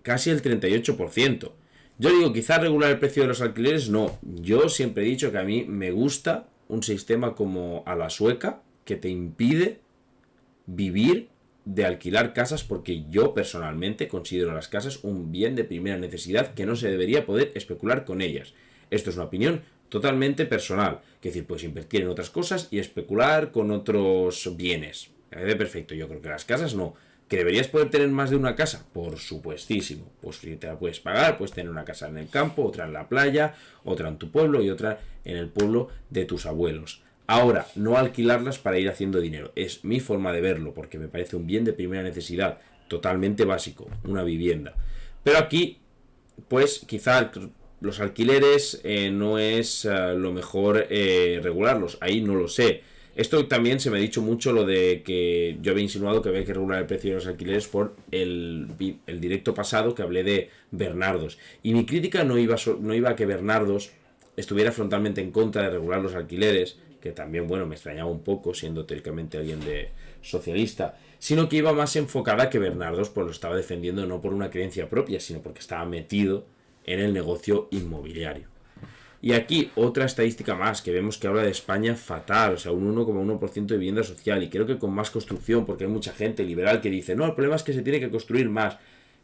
casi el 38%. Yo digo, quizá regular el precio de los alquileres, no. Yo siempre he dicho que a mí me gusta un sistema como a la sueca, que te impide vivir de alquilar casas, porque yo personalmente considero las casas un bien de primera necesidad que no se debería poder especular con ellas. Esto es una opinión totalmente personal. Es decir, puedes invertir en otras cosas y especular con otros bienes. Me parece perfecto. Yo creo que las casas no. ¿Que deberías poder tener más de una casa? Por supuestísimo. Pues si te la puedes pagar, puedes tener una casa en el campo, otra en la playa, otra en tu pueblo y otra en el pueblo de tus abuelos. Ahora, no alquilarlas para ir haciendo dinero. Es mi forma de verlo, porque me parece un bien de primera necesidad, totalmente básico, una vivienda. Pero aquí, pues quizá los alquileres no es lo mejor regularlos. Ahí no lo sé. Esto también se me ha dicho mucho, lo de que yo había insinuado que había que regular el precio de los alquileres por el directo pasado que hablé de Bernardos. Y mi crítica no iba a que Bernardos estuviera frontalmente en contra de regular los alquileres, que también, bueno, me extrañaba un poco siendo teóricamente alguien de socialista, sino que iba más enfocada que Bernardos pues lo estaba defendiendo no por una creencia propia, sino porque estaba metido en el negocio inmobiliario. Y aquí otra estadística más que vemos que habla de España fatal, o sea, un 1,1% de vivienda social, y creo que con más construcción, porque hay mucha gente liberal que dice, no, el problema es que se tiene que construir más.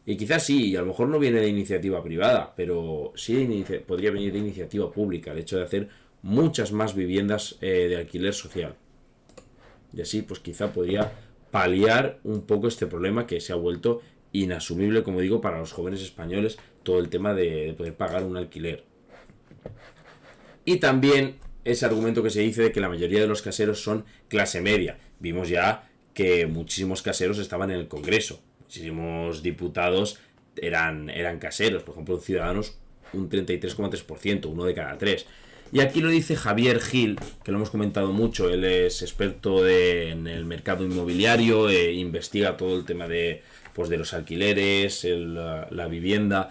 Y quizás sí, y a lo mejor no viene de iniciativa privada, pero sí podría venir de iniciativa pública, el hecho de hacer muchas más viviendas de alquiler social. Y así, pues quizá podría paliar un poco este problema que se ha vuelto inasumible, como digo, para los jóvenes españoles, todo el tema de poder pagar un alquiler. Y también ese argumento que se dice de que la mayoría de los caseros son clase media. Vimos ya que muchísimos caseros estaban en el Congreso. Muchísimos diputados eran caseros. Por ejemplo, Ciudadanos un 33,3%, uno de cada tres. Y aquí lo dice Javier Gil, que lo hemos comentado mucho. Él es experto en el mercado inmobiliario, investiga todo el tema de los alquileres, la vivienda.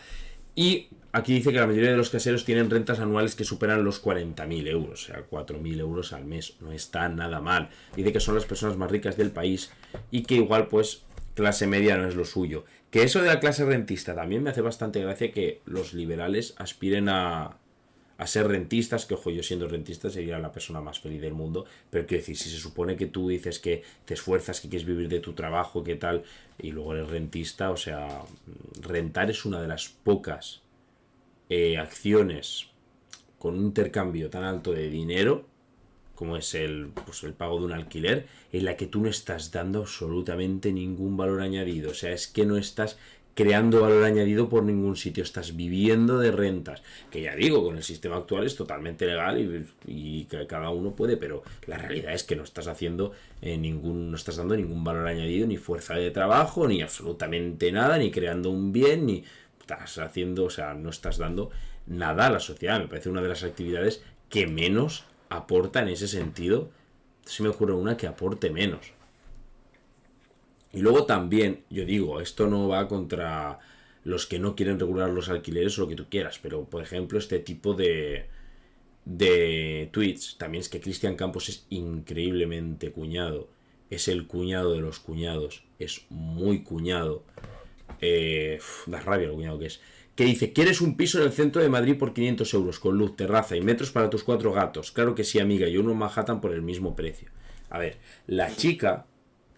Y aquí dice que la mayoría de los caseros tienen rentas anuales que superan los 40.000 euros, o sea, 4.000 euros al mes. No está nada mal. Dice que son las personas más ricas del país y que igual, pues, clase media no es lo suyo. Que eso de la clase rentista también me hace bastante gracia, que los liberales aspiren a ser rentistas, que ojo, yo siendo rentista sería la persona más feliz del mundo, pero quiero decir, si se supone que tú dices que te esfuerzas, que quieres vivir de tu trabajo, que tal, y luego eres rentista, o sea, rentar es una de las pocas acciones con un intercambio tan alto de dinero como es el pago de un alquiler, en la que tú no estás dando absolutamente ningún valor añadido. O sea, es que no estás creando valor añadido por ningún sitio, estás viviendo de rentas, que ya digo, con el sistema actual es totalmente legal y que cada uno puede, pero la realidad es que no estás haciendo no estás dando ningún valor añadido, ni fuerza de trabajo, ni absolutamente nada, ni creando un bien, ni estás haciendo, o sea, no estás dando nada a la sociedad. Me parece una de las actividades que menos aporta en ese sentido. Se me ocurre una que aporte menos. Y luego también, yo digo, esto no va contra los que no quieren regular los alquileres o lo que tú quieras, pero por ejemplo este tipo de tweets, también es que Cristian Campos es increíblemente cuñado, es el cuñado de los cuñados, es muy cuñado, Da rabia lo cuñado que es. Que dice, ¿quieres un piso en el centro de Madrid por 500 euros, con luz, terraza y metros para tus 4 gatos? Claro que sí, amiga, y uno en Manhattan por el mismo precio. A ver, la chica...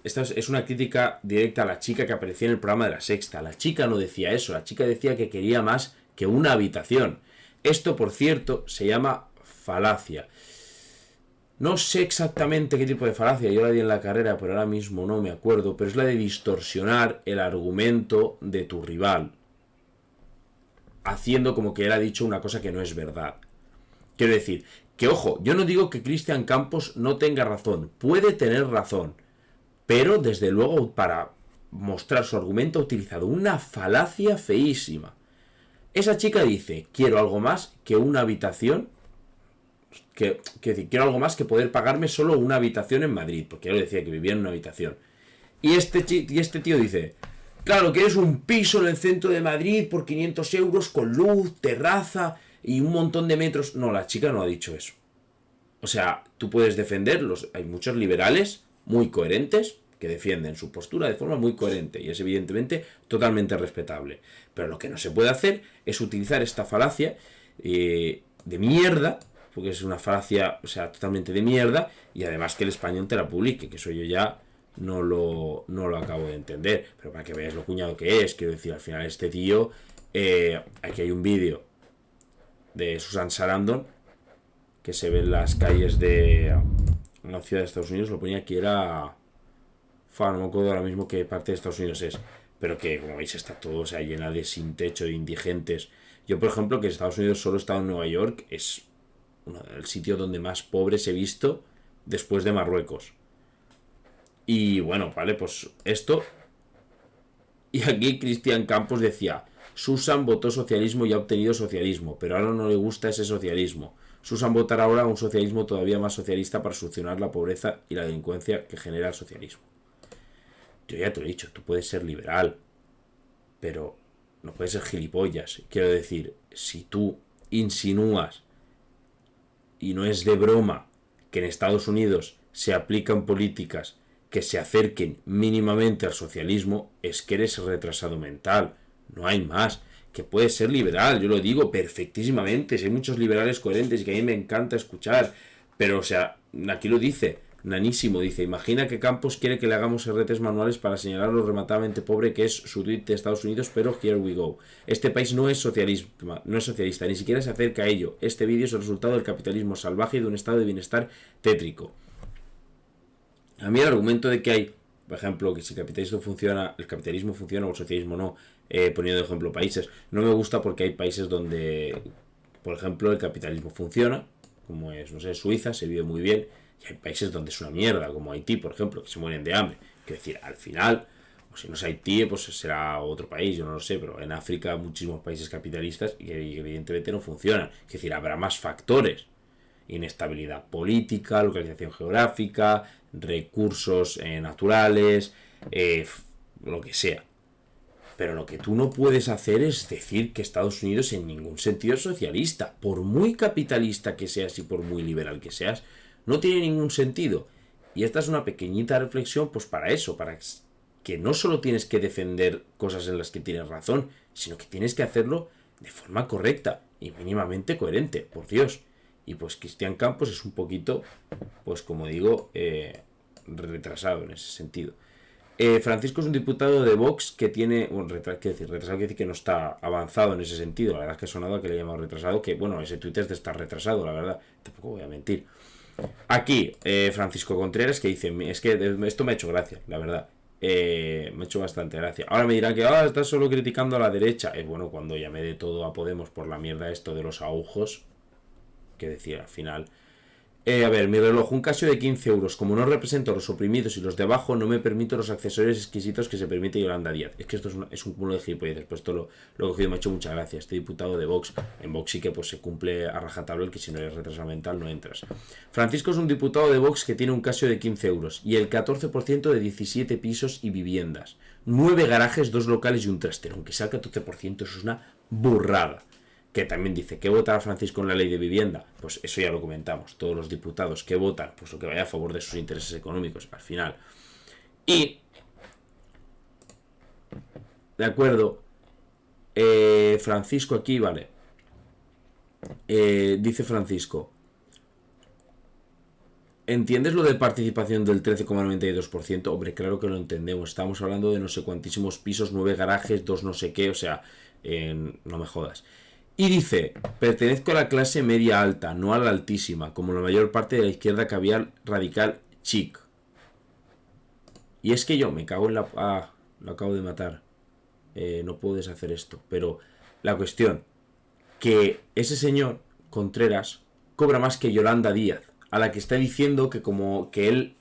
Esta es una crítica directa a la chica que aparecía en el programa de La Sexta. La chica no decía eso, la chica decía que quería más que una habitación. Esto, por cierto, se llama falacia. No sé exactamente qué tipo de falacia, yo la di en la carrera, pero ahora mismo no me acuerdo, pero es la de distorsionar el argumento de tu rival, haciendo como que él ha dicho una cosa que no es verdad. Quiero decir, que ojo, yo no digo que Cristian Campos no tenga razón, puede tener razón, pero desde luego para mostrar su argumento ha utilizado una falacia feísima. Esa chica dice, quiero algo más que una habitación, quiero algo más que poder pagarme solo una habitación en Madrid, porque él decía que vivía en una habitación. Y este tío dice, claro, que es un piso en el centro de Madrid por 500 euros con luz, terraza y un montón de metros. No, la chica no ha dicho eso. O sea, tú puedes defenderlos. Hay muchos liberales muy coherentes que defienden su postura de forma muy coherente y es evidentemente totalmente respetable. Pero lo que no se puede hacer es utilizar esta falacia de mierda, porque es una falacia, o sea, totalmente de mierda, y además que el español te la publique, que eso yo ya no lo acabo de entender. Pero para que veáis lo cuñado que es, quiero decir, al final este tío, aquí hay un vídeo de Susan Sarandon que se ve en las calles de una ciudad de Estados Unidos, lo ponía que era... no me acuerdo ahora mismo qué parte de Estados Unidos es, pero que como veis está todo, o sea, llena de sin techo, de indigentes. Yo, por ejemplo, que Estados Unidos solo he estado en Nueva York, es el sitio donde más pobres he visto después de Marruecos. Y bueno, vale, pues esto. Y aquí Cristian Campos decía, Susan votó socialismo y ha obtenido socialismo, pero ahora no le gusta ese socialismo. Susan votará ahora un socialismo todavía más socialista para solucionar la pobreza y la delincuencia que genera el socialismo. Yo ya te lo he dicho, tú puedes ser liberal, pero no puedes ser gilipollas. Quiero decir, si tú insinúas, y no es de broma, que en Estados Unidos se aplican políticas que se acerquen mínimamente al socialismo, es que eres retrasado mental. No hay más. Que puedes ser liberal, yo lo digo perfectísimamente. Si hay muchos liberales coherentes y que a mí me encanta escuchar, pero o sea, aquí lo dice Nanísimo, dice, imagina que Campos quiere que le hagamos RTs manuales para señalar lo rematadamente pobre que es su tweet de Estados Unidos, pero here we go. Este país no es socialista, ni siquiera se acerca a ello. Este vídeo es el resultado del capitalismo salvaje y de un estado de bienestar tétrico. A mí el argumento de que hay, por ejemplo, que si el capitalismo funciona o el socialismo no, poniendo de ejemplo países, no me gusta porque hay países donde, por ejemplo, el capitalismo funciona, como es, no sé, Suiza, se vive muy bien, y hay países donde es una mierda, como Haití, por ejemplo, que se mueren de hambre. Quiero decir, al final, o si no es Haití, pues será otro país, yo no lo sé, pero en África hay muchísimos países capitalistas y evidentemente no funcionan. Es decir, habrá más factores. Inestabilidad política, localización geográfica, recursos naturales, lo que sea. Pero lo que tú no puedes hacer es decir que Estados Unidos en ningún sentido es socialista. Por muy capitalista que seas y por muy liberal que seas, no tiene ningún sentido. Y esta es una pequeñita reflexión, pues para eso, para que no solo tienes que defender cosas en las que tienes razón, sino que tienes que hacerlo de forma correcta y mínimamente coherente, por Dios. Y pues Cristian Campos es un poquito, pues como digo, retrasado en ese sentido. Francisco es un diputado de Vox que tiene, bueno, retrasado quiere decir que no está avanzado en ese sentido. La verdad es que ha sonado a que le he llamado retrasado, que bueno, ese tuit es de estar retrasado, la verdad, tampoco voy a mentir. Aquí, Francisco Contreras que dice, es que esto me ha hecho gracia, la verdad. Me ha hecho bastante gracia. Ahora me dirán que estás solo criticando a la derecha. Bueno, cuando llamé de todo a Podemos por la mierda esto de los aujos, que decía al final, a ver, mi reloj, un Casio de 15 euros, como no represento a los oprimidos y los de abajo, no me permito los accesorios exquisitos que se permite Yolanda Díaz. Es que esto es un cúmulo de gilipolleces, pues esto lo he cogido y me ha hecho mucha gracia. Este diputado de Vox, en Vox sí que pues se cumple a rajatabla, que si no eres retrasado mental no entras. Francisco es un diputado de Vox que tiene un Casio de 15 euros y el 14% de 17 pisos y viviendas, 9 garajes, 2 locales y un trastero, aunque sea el 14%, eso es una burrada. Que también dice, ¿qué votará Francisco en la ley de vivienda? Pues eso ya lo comentamos. Todos los diputados que votan, pues lo que vaya a favor de sus intereses económicos, al final. Y de acuerdo. Francisco aquí, vale. Dice Francisco, ¿entiendes lo de participación del 13,92%? Hombre, claro que lo entendemos. Estamos hablando de no sé cuantísimos pisos, 9 garajes, 2 no sé qué, o sea, no me jodas. Y dice, pertenezco a la clase media alta, no a la altísima, como la mayor parte de la izquierda caviar radical chic. Y es que yo me cago en la... Ah, lo acabo de matar. No puedo deshacer esto. Pero la cuestión, que ese señor, Contreras, cobra más que Yolanda Díaz, a la que está diciendo que como que él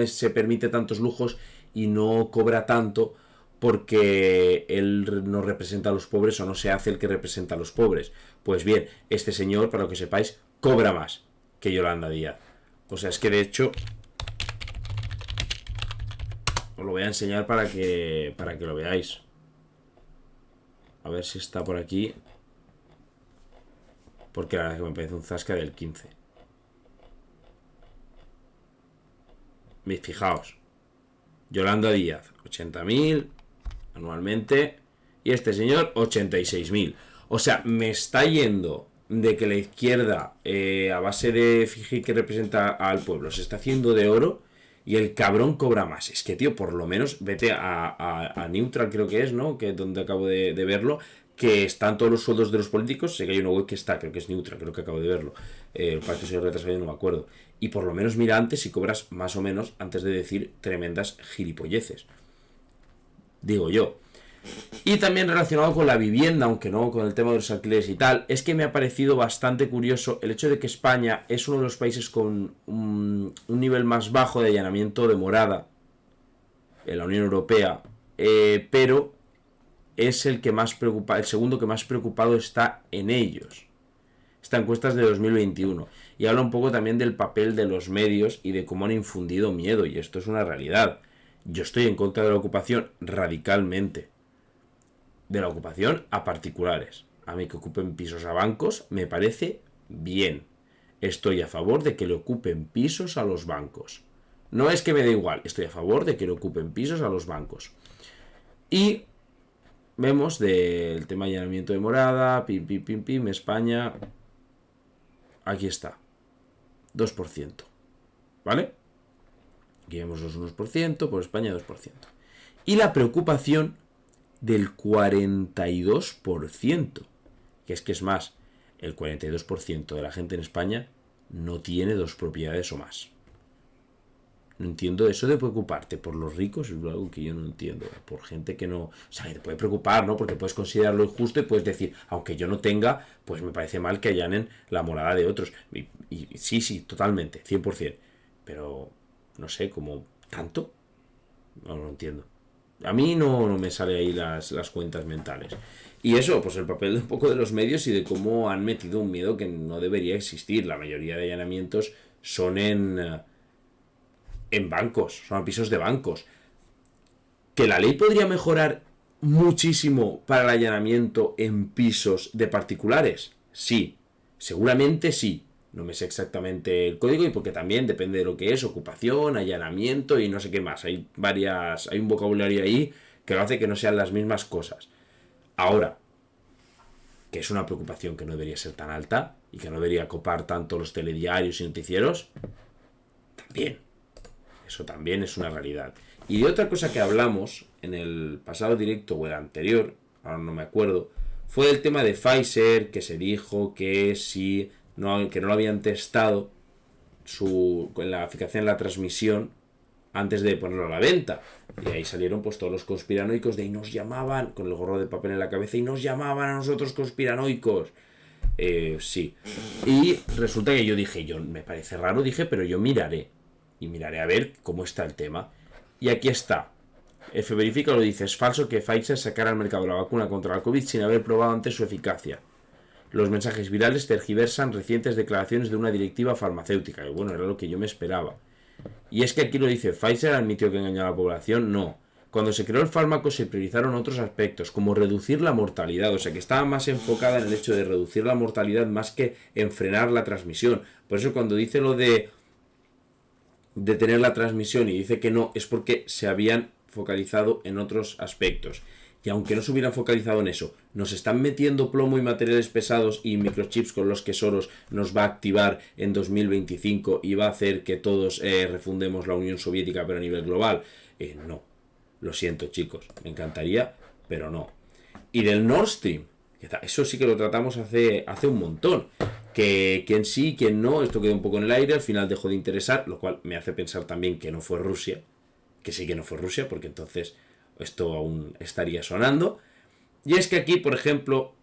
se permite tantos lujos y no cobra tanto porque él no representa a los pobres o no se hace el que representa a los pobres. Pues bien, este señor, para lo que sepáis, cobra más que Yolanda Díaz. O sea, es que de hecho os lo voy a enseñar para que lo veáis. A ver si está por aquí. Porque la verdad es que me parece un zasca del 15. Fijaos. Yolanda Díaz, 80.000 anualmente. Y este señor, 86.000. O sea, me está yendo de que la izquierda, a base de fingir que representa al pueblo, se está haciendo de oro. Y el cabrón cobra más. Es que, tío, por lo menos vete a Neutral, creo que es, ¿no? Que es donde acabo de verlo. Que están todos los sueldos de los políticos. Sé que hay una web que está, creo que es Neutral, creo que acabo de verlo. Para que soy retrasado, no me acuerdo. Y por lo menos mira antes si cobras más o menos antes de decir tremendas gilipolleces. Digo yo. Y también relacionado con la vivienda, aunque no con el tema de los alquileres y tal, es que me ha parecido bastante curioso el hecho de que España es uno de los países con un nivel más bajo de allanamiento de morada en la Unión Europea, pero es el segundo que más preocupado está en ellos. Esta encuesta es de 2021 y habla un poco también del papel de los medios y de cómo han infundido miedo, y esto es una realidad. Yo estoy en contra de la ocupación radicalmente. De la ocupación a particulares. A mí que ocupen pisos a bancos me parece bien. Estoy a favor de que le ocupen pisos a los bancos. No es que me dé igual, estoy a favor de que le ocupen pisos a los bancos. Y vemos del tema de allanamiento de morada, pim, España. Aquí está. 2%. ¿Vale? Aquí vemos los 1%, por España 2%. Y la preocupación del 42%, que es más, el 42% de la gente en España no tiene 2 propiedades o más. No entiendo eso de preocuparte por los ricos, es algo que yo no entiendo, por gente que no, o sea, te puede preocupar, ¿no? Porque puedes considerarlo injusto y puedes decir, aunque yo no tenga, pues me parece mal que allanen la morada de otros. Y sí, totalmente, 100%, pero no sé, como tanto, no lo entiendo. A mí no me sale ahí las cuentas mentales. Y eso, pues el papel de un poco de los medios y de cómo han metido un miedo que no debería existir. La mayoría de allanamientos son en bancos, son a pisos de bancos. ¿Que la ley podría mejorar muchísimo para el allanamiento en pisos de particulares? Sí, seguramente sí. No me sé exactamente el código y porque también depende de lo que es, ocupación, allanamiento y no sé qué más. Hay un vocabulario ahí que lo hace que no sean las mismas cosas. Ahora, que es una preocupación que no debería ser tan alta y que no debería copar tanto los telediarios y noticieros, también. Eso también es una realidad. Y de otra cosa que hablamos en el pasado directo o el anterior, ahora no me acuerdo, fue el tema de Pfizer, que se dijo que si... que no lo habían testado en la eficacia en la transmisión antes de ponerlo a la venta. Y ahí salieron pues todos los conspiranoicos y nos llamaban, con el gorro de papel en la cabeza, y nos llamaban a nosotros conspiranoicos. Sí. Y resulta que yo dije, me parece raro, pero yo miraré. Y miraré a ver cómo está el tema. Y aquí está. F Verifica lo dice, es falso que Pfizer sacara al mercado la vacuna contra la COVID sin haber probado antes su eficacia. Los mensajes virales tergiversan recientes declaraciones de una directiva farmacéutica. Y bueno, era lo que yo me esperaba. Y es que aquí lo dice, ¿Pfizer admitió que engañó a la población? No. Cuando se creó el fármaco se priorizaron otros aspectos, como reducir la mortalidad. O sea, que estaba más enfocada en el hecho de reducir la mortalidad más que en frenar la transmisión. Por eso cuando dice lo de detener la transmisión y dice que no, es porque se habían focalizado en otros aspectos. Y aunque no se hubieran focalizado en eso, nos están metiendo plomo y materiales pesados y microchips con los que Soros nos va a activar en 2025 y va a hacer que todos refundemos la Unión Soviética pero a nivel global. No, lo siento chicos, me encantaría, pero no. Y del Nord Stream, eso sí que lo tratamos hace un montón. Que quién sí, quién no, esto quedó un poco en el aire, al final dejó de interesar, lo cual me hace pensar también que no fue Rusia, que sí que no fue Rusia, porque entonces esto aún estaría sonando. Y es que aquí, por ejemplo,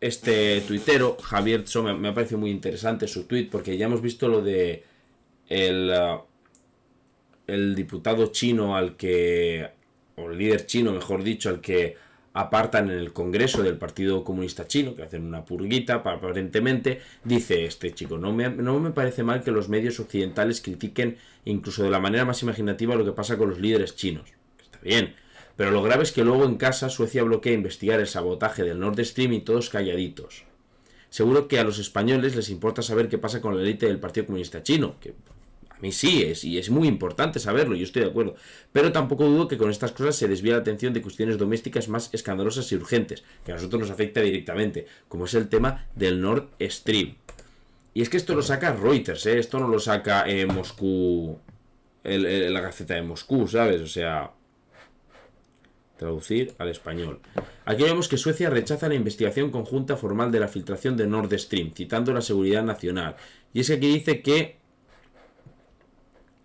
este tuitero, Javier Tso, me ha parecido muy interesante su tuit, porque ya hemos visto lo de el diputado chino o el líder chino, mejor dicho, al que apartan en el Congreso del Partido Comunista Chino, que hacen una purguita, aparentemente, dice este chico, no me parece mal que los medios occidentales critiquen incluso de la manera más imaginativa lo que pasa con los líderes chinos. Está bien, pero lo grave es que luego en casa Suecia bloquea investigar el sabotaje del Nord Stream y todos calladitos. Seguro que a los españoles les importa saber qué pasa con la élite del Partido Comunista Chino, que a mí sí y es muy importante saberlo, yo estoy de acuerdo. Pero tampoco dudo que con estas cosas se desvía la atención de cuestiones domésticas más escandalosas y urgentes, que a nosotros nos afecta directamente, como es el tema del Nord Stream. Y es que esto lo saca Reuters, esto no lo saca Moscú, la Gaceta de Moscú, ¿sabes? O sea, traducir al español. Aquí vemos que Suecia rechaza la investigación conjunta formal de la filtración de Nord Stream, citando la seguridad nacional. Y es que aquí dice que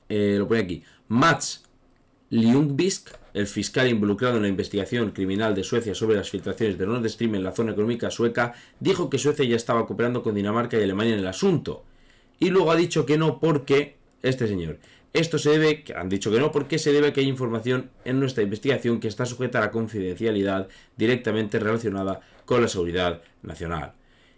lo pone aquí, Mats Ljungqvist, el fiscal involucrado en la investigación criminal de Suecia sobre las filtraciones de Nord Stream en la zona económica sueca, dijo que Suecia ya estaba cooperando con Dinamarca y Alemania en el asunto. Y luego ha dicho que no porque, esto se debe, que han dicho que no porque se debe a que hay información en nuestra investigación que está sujeta a la confidencialidad directamente relacionada con la seguridad nacional.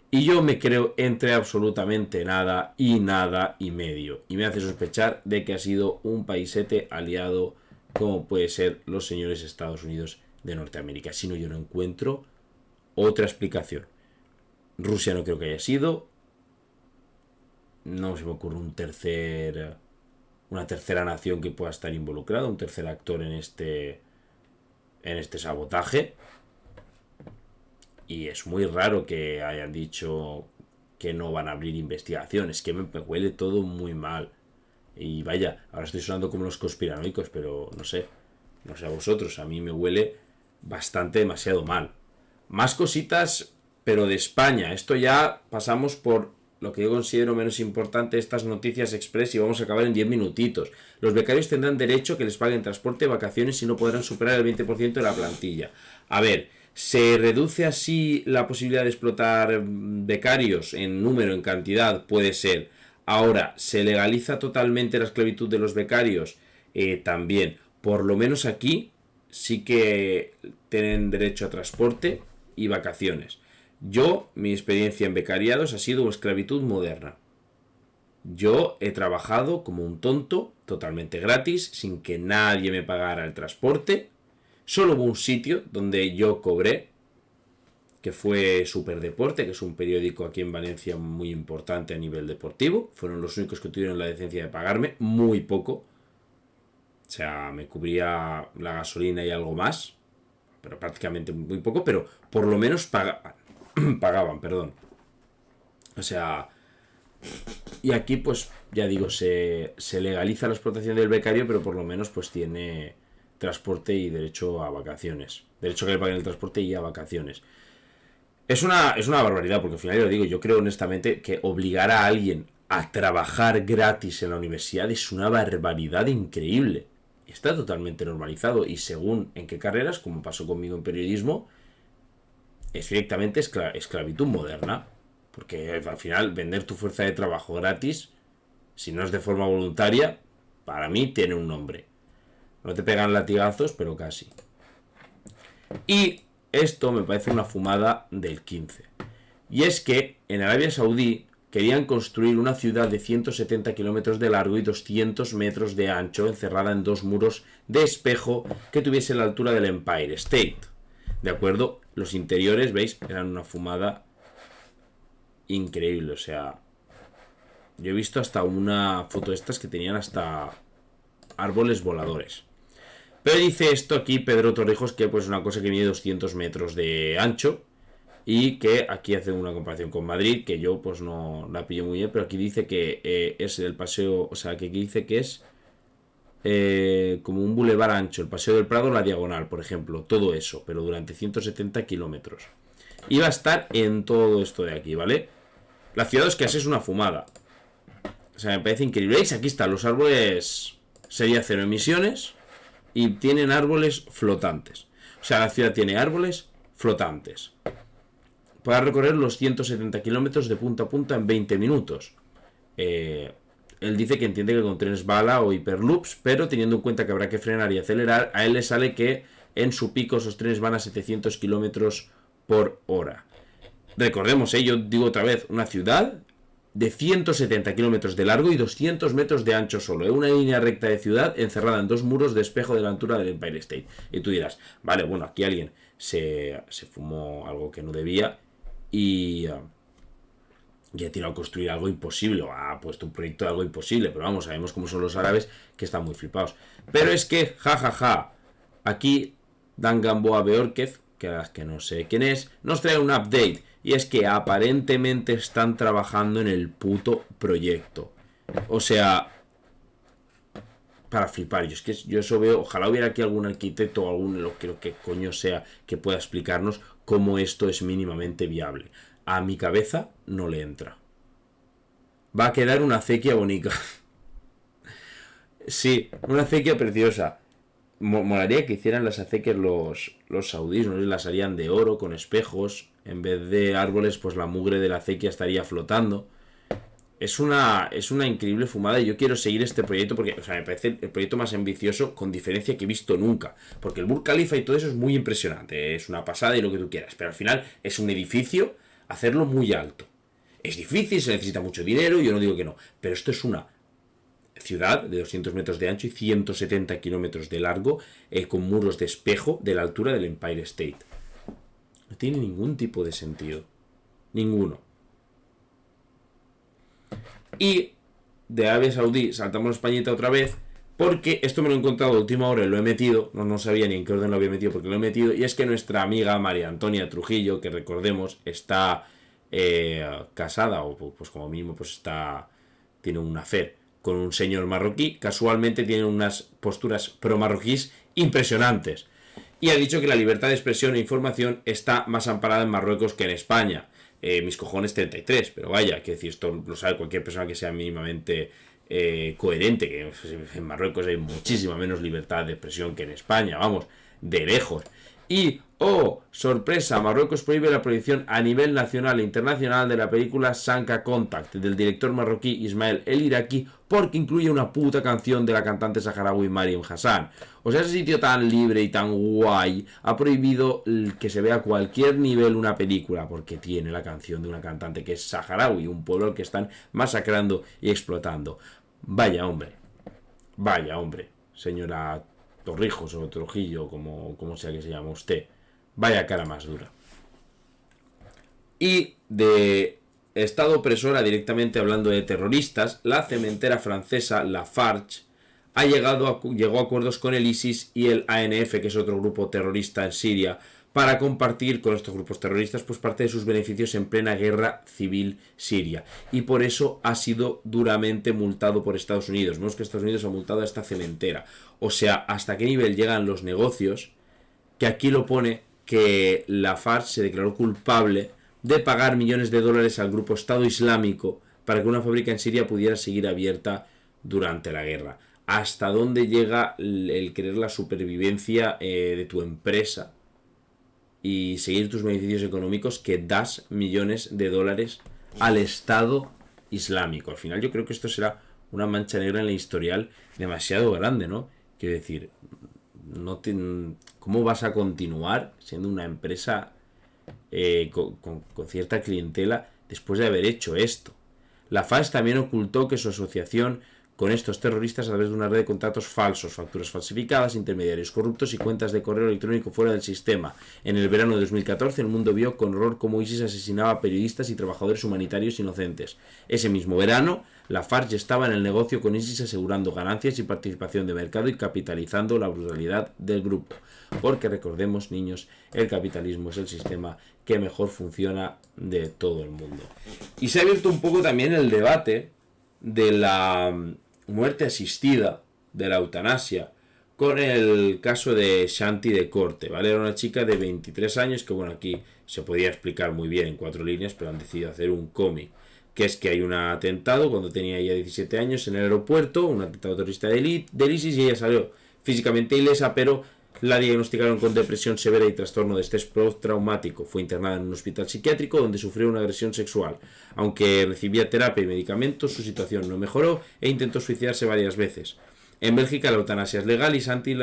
Y yo me creo entre absolutamente nada y medio. Y me hace sospechar de que ha sido un paisete aliado como puede ser los señores Estados Unidos de Norteamérica. Si no, yo no encuentro otra explicación. Rusia no creo que haya sido. No se me ocurre una tercera nación que pueda estar involucrada, un tercer actor en este sabotaje. Y es muy raro que hayan dicho que no van a abrir investigaciones, que me huele todo muy mal. Y vaya, ahora estoy sonando como los conspiranoicos, pero no sé a vosotros, a mí me huele demasiado mal. Más cositas, pero de España. Esto ya pasamos por lo que yo considero menos importante, estas noticias express, y vamos a acabar en 10 minutitos. Los becarios tendrán derecho a que les paguen transporte, vacaciones y no podrán superar el 20% de la plantilla. A ver, ¿se reduce así la posibilidad de explotar becarios en número, en cantidad? Puede ser. Ahora, ¿se legaliza totalmente la esclavitud de los becarios? También. Por lo menos aquí sí que tienen derecho a transporte y vacaciones. Mi experiencia en becariados ha sido esclavitud moderna. Yo he trabajado como un tonto, totalmente gratis, sin que nadie me pagara el transporte. Solo hubo un sitio donde yo cobré, que fue Superdeporte, que es un periódico aquí en Valencia muy importante a nivel deportivo. Fueron los únicos que tuvieron la decencia de pagarme, muy poco. O sea, me cubría la gasolina y algo más, pero prácticamente muy poco, pero por lo menos pagaban, perdón. O sea, y aquí pues ya digo, se legaliza la explotación del becario, pero por lo menos pues tiene transporte y derecho a vacaciones. Derecho a que le paguen el transporte y a vacaciones. Es una barbaridad, porque al final, yo digo, yo creo honestamente que obligar a alguien a trabajar gratis en la universidad es una barbaridad increíble. Está totalmente normalizado y según en qué carreras, como pasó conmigo en periodismo, es directamente esclavitud moderna. Porque al final vender tu fuerza de trabajo gratis, si no es de forma voluntaria, para mí tiene un nombre. No te pegan latigazos, pero casi. Y esto me parece una fumada del 15. Y es que en Arabia Saudí querían construir una ciudad de 170 kilómetros de largo y 200 metros de ancho, encerrada en 2 muros de espejo que tuviese la altura del Empire State. ¿De acuerdo? Los interiores, ¿veis? Eran una fumada increíble. O sea, yo he visto hasta una foto de estas que tenían hasta árboles voladores. Pero dice esto aquí Pedro Torrijos, que pues una cosa que mide 200 metros de ancho, y que aquí hace una comparación con Madrid, que yo pues no la pillo muy bien, pero aquí dice que es el paseo, o sea, que aquí dice que es como un bulevar ancho, el Paseo del Prado, la Diagonal, por ejemplo, todo eso, pero durante 170 kilómetros. Y va a estar en todo esto de aquí, ¿vale? La ciudad es una fumada. O sea, me parece increíble. ¿Veis? Aquí están los árboles, sería cero emisiones, y tienen árboles flotantes. O sea, la ciudad tiene árboles flotantes. Para recorrer los 170 kilómetros de punta a punta en 20 minutos. Él dice que entiende que con trenes bala o hiperloops, pero teniendo en cuenta que habrá que frenar y acelerar, a él le sale que en su pico esos trenes van a 700 kilómetros por hora. Recordemos, yo digo otra vez, una ciudad de 170 kilómetros de largo y 200 metros de ancho solo. Una línea recta de ciudad encerrada en dos muros de espejo de la altura del Empire State. Y tú dirás, vale, bueno, aquí alguien se fumó algo que no debía y ha tirado a construir algo imposible, o ha puesto un proyecto de algo imposible, pero vamos, sabemos cómo son los árabes, que están muy flipados. Pero es que, aquí Dan Gamboa Beorquez, que no sé quién es, nos trae un update, y es que aparentemente están trabajando en el puto proyecto. O sea, para flipar, yo eso veo, ojalá hubiera aquí algún arquitecto o algún, lo que coño sea, que pueda explicarnos cómo esto es mínimamente viable. A mi cabeza no le entra. Va a quedar una acequia bonita. Sí, una acequia preciosa. Molaría que hicieran las acequias los saudíes, ¿no? Las harían de oro, con espejos. En vez de árboles, pues la mugre de la acequia estaría flotando. Es una increíble fumada y yo quiero seguir este proyecto porque, o sea, me parece el proyecto más ambicioso con diferencia que he visto nunca. Porque el Burj Khalifa y todo eso es muy impresionante. Es una pasada y lo que tú quieras. Pero al final es un edificio, hacerlo muy alto. Es difícil, se necesita mucho dinero, yo no digo que no. Pero esto es una ciudad de 200 metros de ancho y 170 kilómetros de largo, con muros de espejo de la altura del Empire State. No tiene ningún tipo de sentido. Ninguno. Y de Arabia Saudí saltamos a Españita otra vez, porque esto me lo he encontrado a última hora y lo he metido, no sabía ni en qué orden lo había metido porque lo he metido, y es que nuestra amiga María Antonia Trujillo, que recordemos está casada, o pues como mínimo pues tiene un affair con un señor marroquí, casualmente tiene unas posturas pro-marroquíes impresionantes, y ha dicho que la libertad de expresión e información está más amparada en Marruecos que en España. Mis cojones 33, pero vaya, que decir, esto lo sabe cualquier persona que sea mínimamente coherente, que en Marruecos hay muchísima menos libertad de expresión que en España, vamos, de lejos. Y, oh, sorpresa, Marruecos prohíbe la proyección a nivel nacional e internacional de la película Sanka Contact, del director marroquí Ismael El Iraqi, porque incluye una puta canción de la cantante saharaui Mariam Hassan. O sea, ese sitio tan libre y tan guay ha prohibido que se vea a cualquier nivel una película, porque tiene la canción de una cantante que es saharaui, un pueblo al que están masacrando y explotando. Vaya hombre, señora Torrijos o Trujillo, como sea que se llama usted. Vaya cara más dura. Y de Estado opresora, directamente hablando de terroristas, la cementera francesa Lafarge llegó a acuerdos con el ISIS y el ANF, que es otro grupo terrorista en Siria, para compartir con estos grupos terroristas pues parte de sus beneficios en plena guerra civil siria. Y por eso ha sido duramente multado por Estados Unidos. Vemos que Estados Unidos ha multado a esta cementera. O sea, hasta qué nivel llegan los negocios, que aquí lo pone que Lafarge se declaró culpable de pagar millones de dólares al grupo Estado Islámico para que una fábrica en Siria pudiera seguir abierta durante la guerra. ¿Hasta dónde llega el querer la supervivencia de tu empresa y seguir tus beneficios económicos, que das millones de dólares al Estado Islámico? Al final yo creo que esto será una mancha negra en la historial demasiado grande, ¿no? Quiero decir, ¿cómo vas a continuar siendo una empresa con cierta clientela después de haber hecho esto? La FAS también ocultó que su asociación con estos terroristas a través de una red de contactos falsos, facturas falsificadas, intermediarios corruptos y cuentas de correo electrónico fuera del sistema. En el verano de 2014 el mundo vio con horror cómo ISIS asesinaba a periodistas y trabajadores humanitarios inocentes. Ese mismo verano, la FARC ya estaba en el negocio con ISIS asegurando ganancias y participación de mercado y capitalizando la brutalidad del grupo. Porque recordemos, niños, el capitalismo es el sistema que mejor funciona de todo el mundo. Y se ha abierto un poco también el debate de la muerte asistida, de la eutanasia, con el caso de Shanti de Corte, ¿vale? Era una chica de 23 años que, bueno, aquí se podía explicar muy bien en 4 líneas, pero han decidido hacer un cómic, que es que hay un atentado cuando tenía ella 17 años en el aeropuerto, un atentado terrorista del ISIS, y ella salió físicamente ilesa, pero la diagnosticaron con depresión severa y trastorno de estrés postraumático. Fue internada en un hospital psiquiátrico donde sufrió una agresión sexual. Aunque recibía terapia y medicamentos, su situación no mejoró e intentó suicidarse varias veces. En Bélgica la eutanasia es legal y Shanti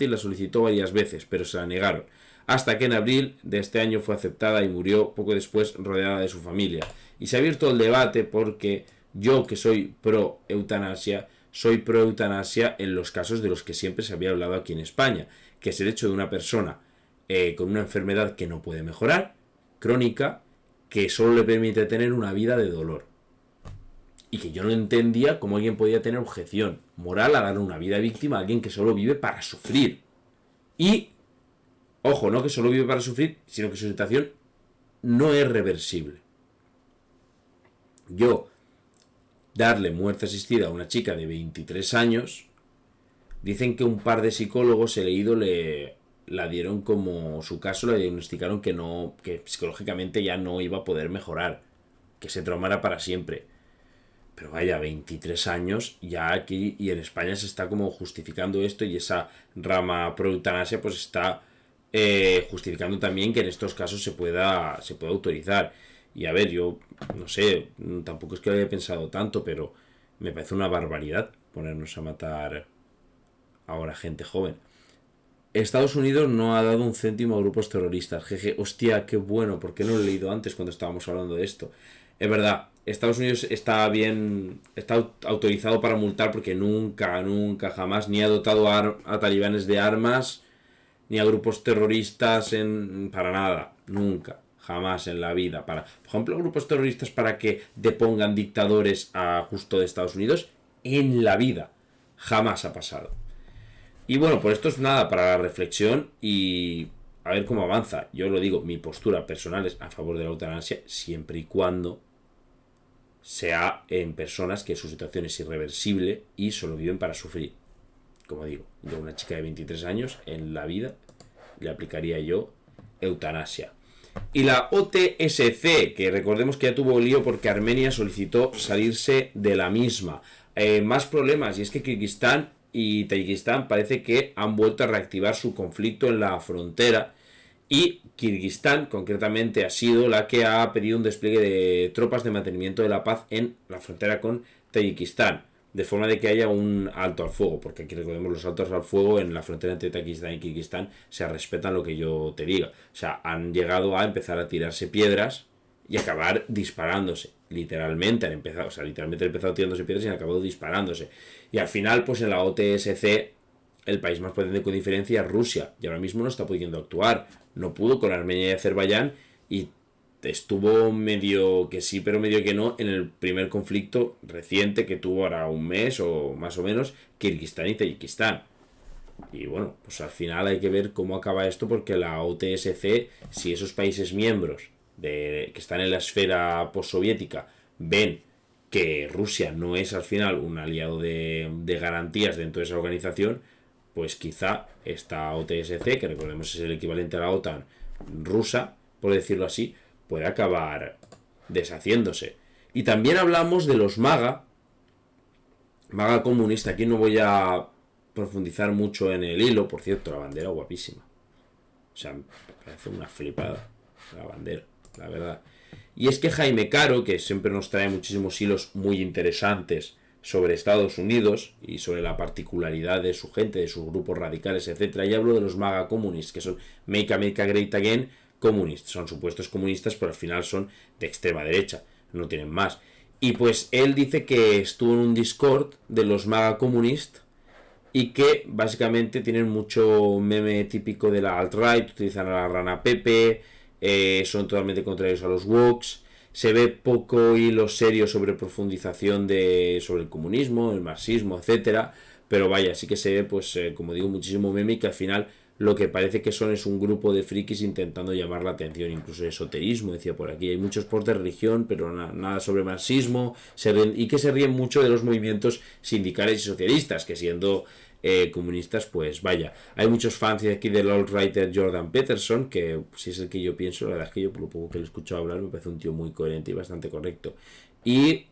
la solicitó varias veces, pero se la negaron. Hasta que en abril de este año fue aceptada y murió poco después rodeada de su familia. Y se ha abierto el debate porque yo, que soy pro eutanasia, soy pro eutanasia en los casos de los que siempre se había hablado aquí en España, que es el hecho de una persona con una enfermedad que no puede mejorar, crónica, que solo le permite tener una vida de dolor. Y que yo no entendía cómo alguien podía tener objeción moral a dar una vida víctima a alguien que solo vive para sufrir. Y, ojo, no que solo vive para sufrir, sino que su situación no es reversible. Yo darle muerte asistida a una chica de 23 años, dicen que un par de psicólogos he leído la dieron como su caso, la diagnosticaron que psicológicamente ya no iba a poder mejorar, que se traumara para siempre. Pero vaya, 23 años, ya aquí y en España se está como justificando esto, y esa rama pro eutanasia pues está justificando también que en estos casos se pueda autorizar. Y a ver, yo no sé, tampoco es que lo haya pensado tanto, pero me parece una barbaridad ponernos a matar ahora gente joven. Estados Unidos no ha dado un céntimo a grupos terroristas. Jeje, hostia, qué bueno, ¿por qué no lo he leído antes cuando estábamos hablando de esto? Es verdad, Estados Unidos está autorizado para multar porque nunca, jamás, ni ha dotado a talibanes de armas, ni a grupos terroristas para nada, nunca. Jamás en la vida. Por ejemplo, grupos terroristas para que depongan dictadores justo de Estados Unidos, en la vida. Jamás ha pasado. Y bueno, pues esto es nada para la reflexión y a ver cómo avanza. Yo lo digo, mi postura personal es a favor de la eutanasia siempre y cuando sea en personas que su situación es irreversible y solo viven para sufrir. Como digo, yo a una chica de 23 años en la vida le aplicaría yo eutanasia. Y la OTSC, que recordemos que ya tuvo lío porque Armenia solicitó salirse de la misma. Más problemas, y es que Kirguistán y Tayikistán parece que han vuelto a reactivar su conflicto en la frontera, y Kirguistán concretamente ha sido la que ha pedido un despliegue de tropas de mantenimiento de la paz en la frontera con Tayikistán, de forma de que haya un alto al fuego, porque aquí recordemos los altos al fuego en la frontera entre Tayikistán y Kirguistán se respetan lo que yo te diga. O sea, han llegado a empezar a tirarse piedras y acabar disparándose. Literalmente han empezado tirándose piedras y han acabado disparándose. Y al final, pues en la OTSC, el país más potente con diferencia es Rusia, y ahora mismo no está pudiendo actuar. No pudo con Armenia y Azerbaiyán, y estuvo medio que sí, pero medio que no en el primer conflicto reciente que tuvo ahora un mes o más o menos, Kirguistán y Tayikistán. Y bueno, pues al final hay que ver cómo acaba esto, porque la OTSC, si esos países miembros que están en la esfera postsoviética ven que Rusia no es al final un aliado de garantías dentro de esa organización, pues quizá esta OTSC, que recordemos es el equivalente a la OTAN rusa, por decirlo así, puede acabar deshaciéndose. Y también hablamos de los MAGA comunista. Aquí no voy a profundizar mucho en el hilo. Por cierto, la bandera guapísima. O sea, me parece una flipada la bandera, la verdad. Y es que Jaime Caro, que siempre nos trae muchísimos hilos muy interesantes sobre Estados Unidos y sobre la particularidad de su gente, de sus grupos radicales, etcétera, y hablo de los MAGA comunistas, que son Make America Great Again Communists. Son supuestos comunistas, pero al final son de extrema derecha, no tienen más. Y pues él dice que estuvo en un Discord de los MAGA Communist y que básicamente tienen mucho meme típico de la alt-right, utilizan a la rana Pepe, son totalmente contrarios a los woks, se ve poco hilo serio sobre profundización sobre el comunismo, el marxismo, etcétera, pero vaya, sí que se ve, pues, como digo, muchísimo meme y que al final lo que parece que son es un grupo de frikis intentando llamar la atención, incluso esoterismo, decía por aquí. Hay muchos posts de religión, pero nada sobre marxismo, y que se ríen mucho de los movimientos sindicales y socialistas, que siendo comunistas, pues vaya. Hay muchos fans de aquí del alt-writer Jordan Peterson, que si es el que yo pienso, la verdad es que yo por lo poco que le he escuchado hablar me parece un tío muy coherente y bastante correcto. Y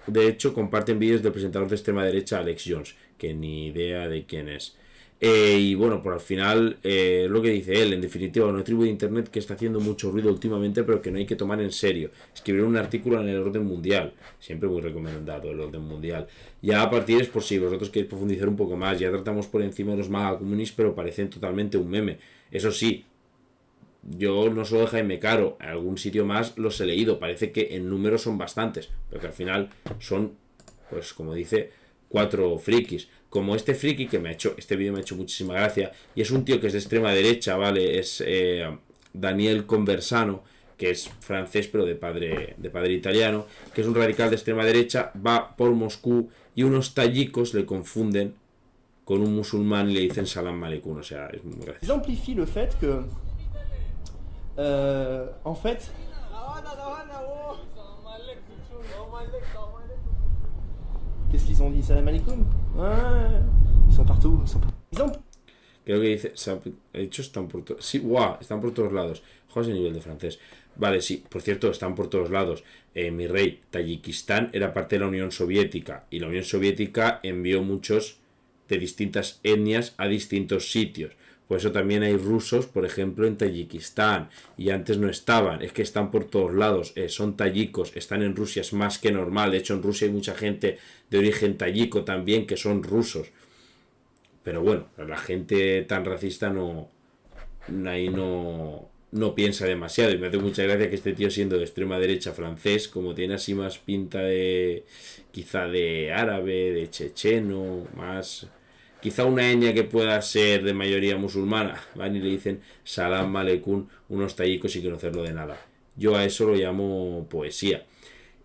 de hecho comparten vídeos del presentador de extrema derecha Alex Jones, que ni idea de quién es. Y bueno, por al final, lo que dice él, en definitiva, una tribu de internet que está haciendo mucho ruido últimamente, pero que no hay que tomar en serio. Escribir un artículo en el orden mundial, siempre muy recomendado el orden mundial. Ya a partir es por si vosotros queréis profundizar un poco más, ya tratamos por encima de los MAGA Communist, pero parecen totalmente un meme. Eso sí, yo no solo de Jaime Caro, en algún sitio más los he leído, parece que en números son bastantes, pero que al final son, pues como dice, 4 frikis. Como este friki que me ha hecho, este vídeo me ha hecho muchísima gracia, y es un tío que es de extrema derecha, ¿vale? Es Daniel Conversano, que es francés pero de padre italiano, que es un radical de extrema derecha, va por Moscú y unos tayikos le confunden con un musulmán y le dicen Salam Aleikum, o sea, es muy gracioso. Exemplifie le fait que, en fait, qu'est-ce qu'ils ont dit? Salam alaikum? Ouais, ils sont partout. Exemple. Creo que dice, he dicho están por todos. Sí, guau, están por todos lados. Joder, ese nivel de francés. Vale, sí, por cierto, están por todos lados. Mi rey, Tayikistán era parte de la Unión Soviética y la Unión Soviética envió muchos de distintas etnias a distintos sitios. Por eso también hay rusos, por ejemplo, en Tayikistán. Y antes no estaban. Es que están por todos lados. Son tayikos. Están en Rusia. Es más que normal. De hecho, en Rusia hay mucha gente de origen tayiko también que son rusos. Pero bueno, la gente tan racista no piensa demasiado. Y me hace mucha gracia que este tío, siendo de extrema derecha francés, como tiene así más pinta de quizá de árabe, de checheno, más... Quizá una etnia que pueda ser de mayoría musulmana, van y le dicen Salam Aleikum unos tayikos sin conocerlo de nada. Yo a eso lo llamo poesía.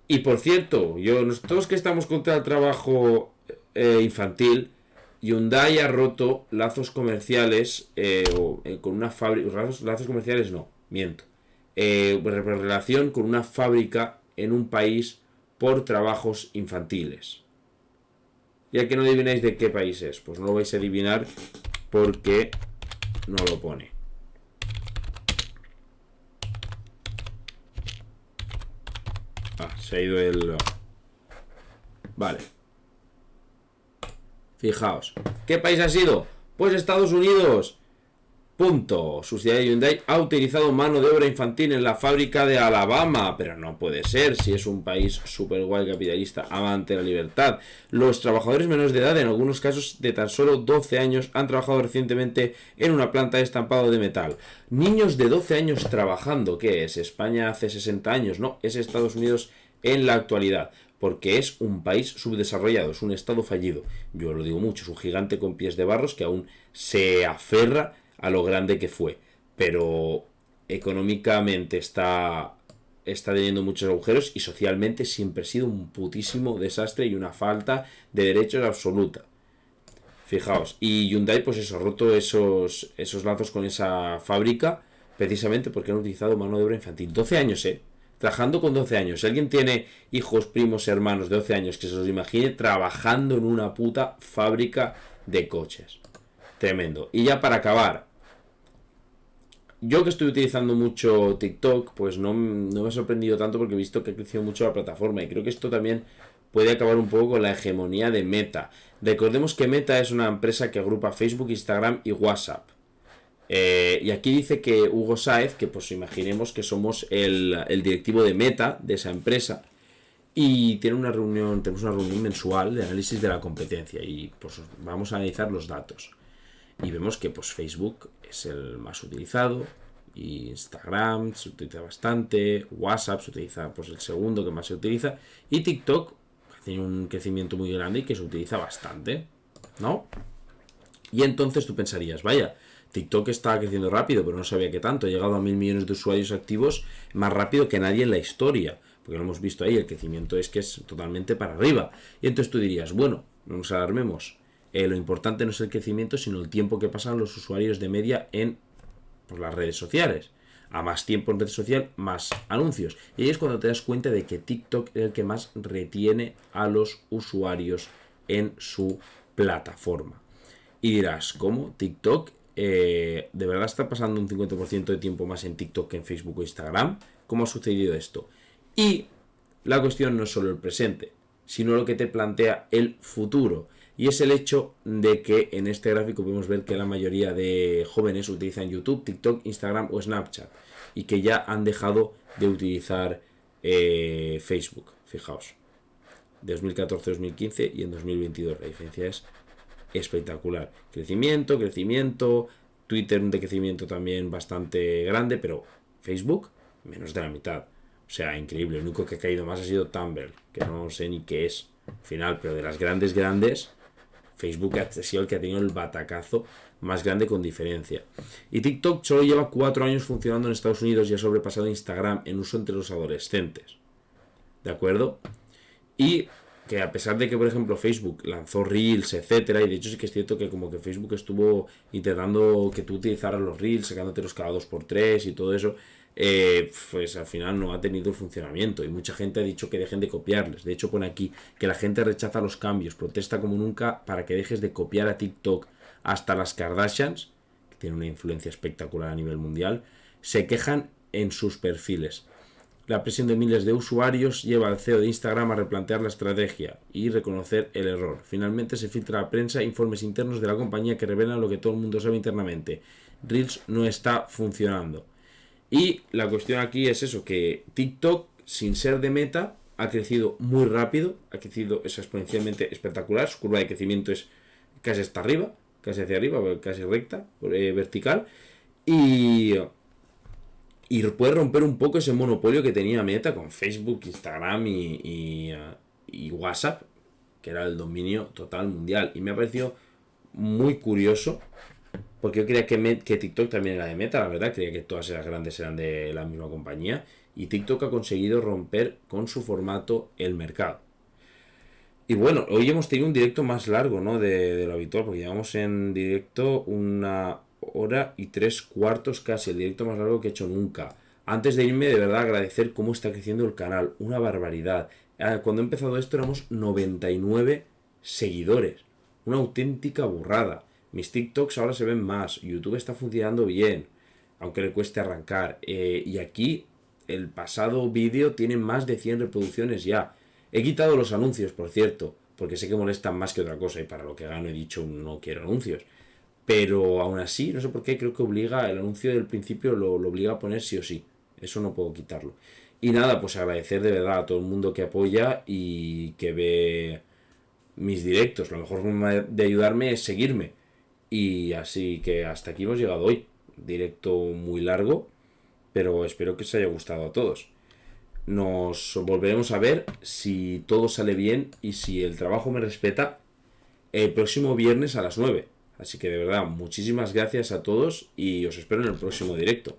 Y por cierto, nosotros que estamos contra el trabajo infantil, Hyundai ha roto lazos comerciales con una fábrica. Lazos comerciales no, miento. Relación con una fábrica en un país por trabajos infantiles. Ya que no adivináis de qué país es, pues no lo vais a adivinar porque no lo pone. Se ha ido el... Vale. Fijaos. ¿Qué país ha sido? Pues Estados Unidos. Punto. Subsidiaria de Hyundai ha utilizado mano de obra infantil en la fábrica de Alabama. Pero no puede ser, si es un país super guay, capitalista, amante de la libertad. Los trabajadores menores de edad, en algunos casos de tan solo 12 años, han trabajado recientemente en una planta de estampado de metal. Niños de 12 años trabajando. ¿Qué es? España hace 60 años. No, es Estados Unidos en la actualidad. Porque es un país subdesarrollado, es un estado fallido. Yo lo digo mucho, es un gigante con pies de barros que aún se aferra a lo grande que fue, pero económicamente está teniendo muchos agujeros y socialmente siempre ha sido un putísimo desastre y una falta de derechos absoluta. Fijaos, y Hyundai pues eso, ha roto esos lazos con esa fábrica precisamente porque han utilizado mano de obra infantil. 12 años, trabajando con 12 años. Si alguien tiene hijos, primos, hermanos de 12 años, que se los imagine trabajando en una puta fábrica de coches. Tremendo. Y ya para acabar, yo que estoy utilizando mucho TikTok, pues no me ha sorprendido tanto porque he visto que ha crecido mucho la plataforma y creo que esto también puede acabar un poco con la hegemonía de Meta. Recordemos que Meta es una empresa que agrupa Facebook, Instagram y WhatsApp. Y aquí dice que Hugo Sáez, que pues imaginemos que somos el directivo de Meta, de esa empresa, y tenemos una reunión mensual de análisis de la competencia y pues vamos a analizar los datos. Y vemos que pues Facebook es el más utilizado, Y Instagram se utiliza bastante, WhatsApp se utiliza pues el segundo que más se utiliza, y TikTok tiene un crecimiento muy grande y que se utiliza bastante, ¿no? Y entonces tú pensarías, vaya, TikTok está creciendo rápido, pero no sabía que tanto, ha llegado a 1.000 millones de usuarios activos más rápido que nadie en la historia, porque lo hemos visto ahí, el crecimiento es que es totalmente para arriba. Y entonces tú dirías, bueno, no nos alarmemos, lo importante no es el crecimiento, sino el tiempo que pasan los usuarios de media en pues, las redes sociales. A más tiempo en red social, más anuncios. Y ahí es cuando te das cuenta de que TikTok es el que más retiene a los usuarios en su plataforma. Y dirás, ¿cómo? TikTok de verdad está pasando un 50% de tiempo más en TikTok que en Facebook o Instagram. ¿Cómo ha sucedido esto? Y la cuestión no es solo el presente, sino lo que te plantea el futuro. Y es el hecho de que en este gráfico podemos ver que la mayoría de jóvenes utilizan YouTube, TikTok, Instagram o Snapchat. Y que ya han dejado de utilizar Facebook. Fijaos. De 2014 a 2015 y en 2022. La diferencia es espectacular. Crecimiento. Twitter un decrecimiento también bastante grande. Pero Facebook menos de la mitad. O sea, increíble. Lo único que ha caído más ha sido Tumblr. Que no sé ni qué es. Al final, pero de las grandes. Facebook ha sido el que ha tenido el batacazo más grande con diferencia. Y TikTok solo lleva 4 años funcionando en Estados Unidos y ha sobrepasado Instagram en uso entre los adolescentes. ¿De acuerdo? Y que a pesar de que, por ejemplo, Facebook lanzó Reels, etcétera, y de hecho sí que es cierto que como que Facebook estuvo intentando que tú utilizaras los Reels, sacándotelos cada 2x3 y todo eso, pues al final no ha tenido el funcionamiento y mucha gente ha dicho que dejen de copiarles. De hecho pone aquí que la gente rechaza los cambios, protesta como nunca para que dejes de copiar a TikTok. Hasta las Kardashians, que tienen una influencia espectacular a nivel mundial, se quejan en sus perfiles. La presión de miles de usuarios lleva al CEO de Instagram a replantear la estrategia y reconocer el error. Finalmente se filtra a la prensa informes internos de la compañía que revelan lo que todo el mundo sabe internamente. Reels no está funcionando. Y la cuestión aquí es eso, que TikTok, sin ser de Meta, ha crecido muy rápido, ha crecido exponencialmente espectacular, su curva de crecimiento es casi hasta arriba, casi hacia arriba, casi recta, vertical, y puede romper un poco ese monopolio que tenía Meta con Facebook, Instagram y WhatsApp, que era el dominio total mundial. Y me ha parecido muy curioso, porque yo creía que TikTok también era de Meta, la verdad, creía que todas esas grandes eran de la misma compañía, y TikTok ha conseguido romper con su formato el mercado. Y bueno, hoy hemos tenido un directo más largo, ¿no? de lo habitual, porque llevamos en directo 1 hora y 3/4 casi, el directo más largo que he hecho nunca. Antes de irme, de verdad agradecer cómo está creciendo el canal, una barbaridad. Cuando he empezado esto éramos 99 seguidores, una auténtica burrada. Mis TikToks ahora se ven más, YouTube está funcionando bien, aunque le cueste arrancar. Y aquí el pasado vídeo tiene más de 100 reproducciones ya. He quitado los anuncios, por cierto, porque sé que molestan más que otra cosa y para lo que gano he dicho no quiero anuncios. Pero aún así, no sé por qué, creo que obliga, el anuncio del principio lo obliga a poner sí o sí. Eso no puedo quitarlo. Y nada, pues agradecer de verdad a todo el mundo que apoya y que ve mis directos. La mejor forma de ayudarme es seguirme. Y así que hasta aquí hemos llegado hoy. Directo muy largo, pero espero que os haya gustado a todos. Nos volveremos a ver si todo sale bien y si el trabajo me respeta el próximo viernes a las 9. Así que de verdad, muchísimas gracias a todos y os espero en el próximo directo.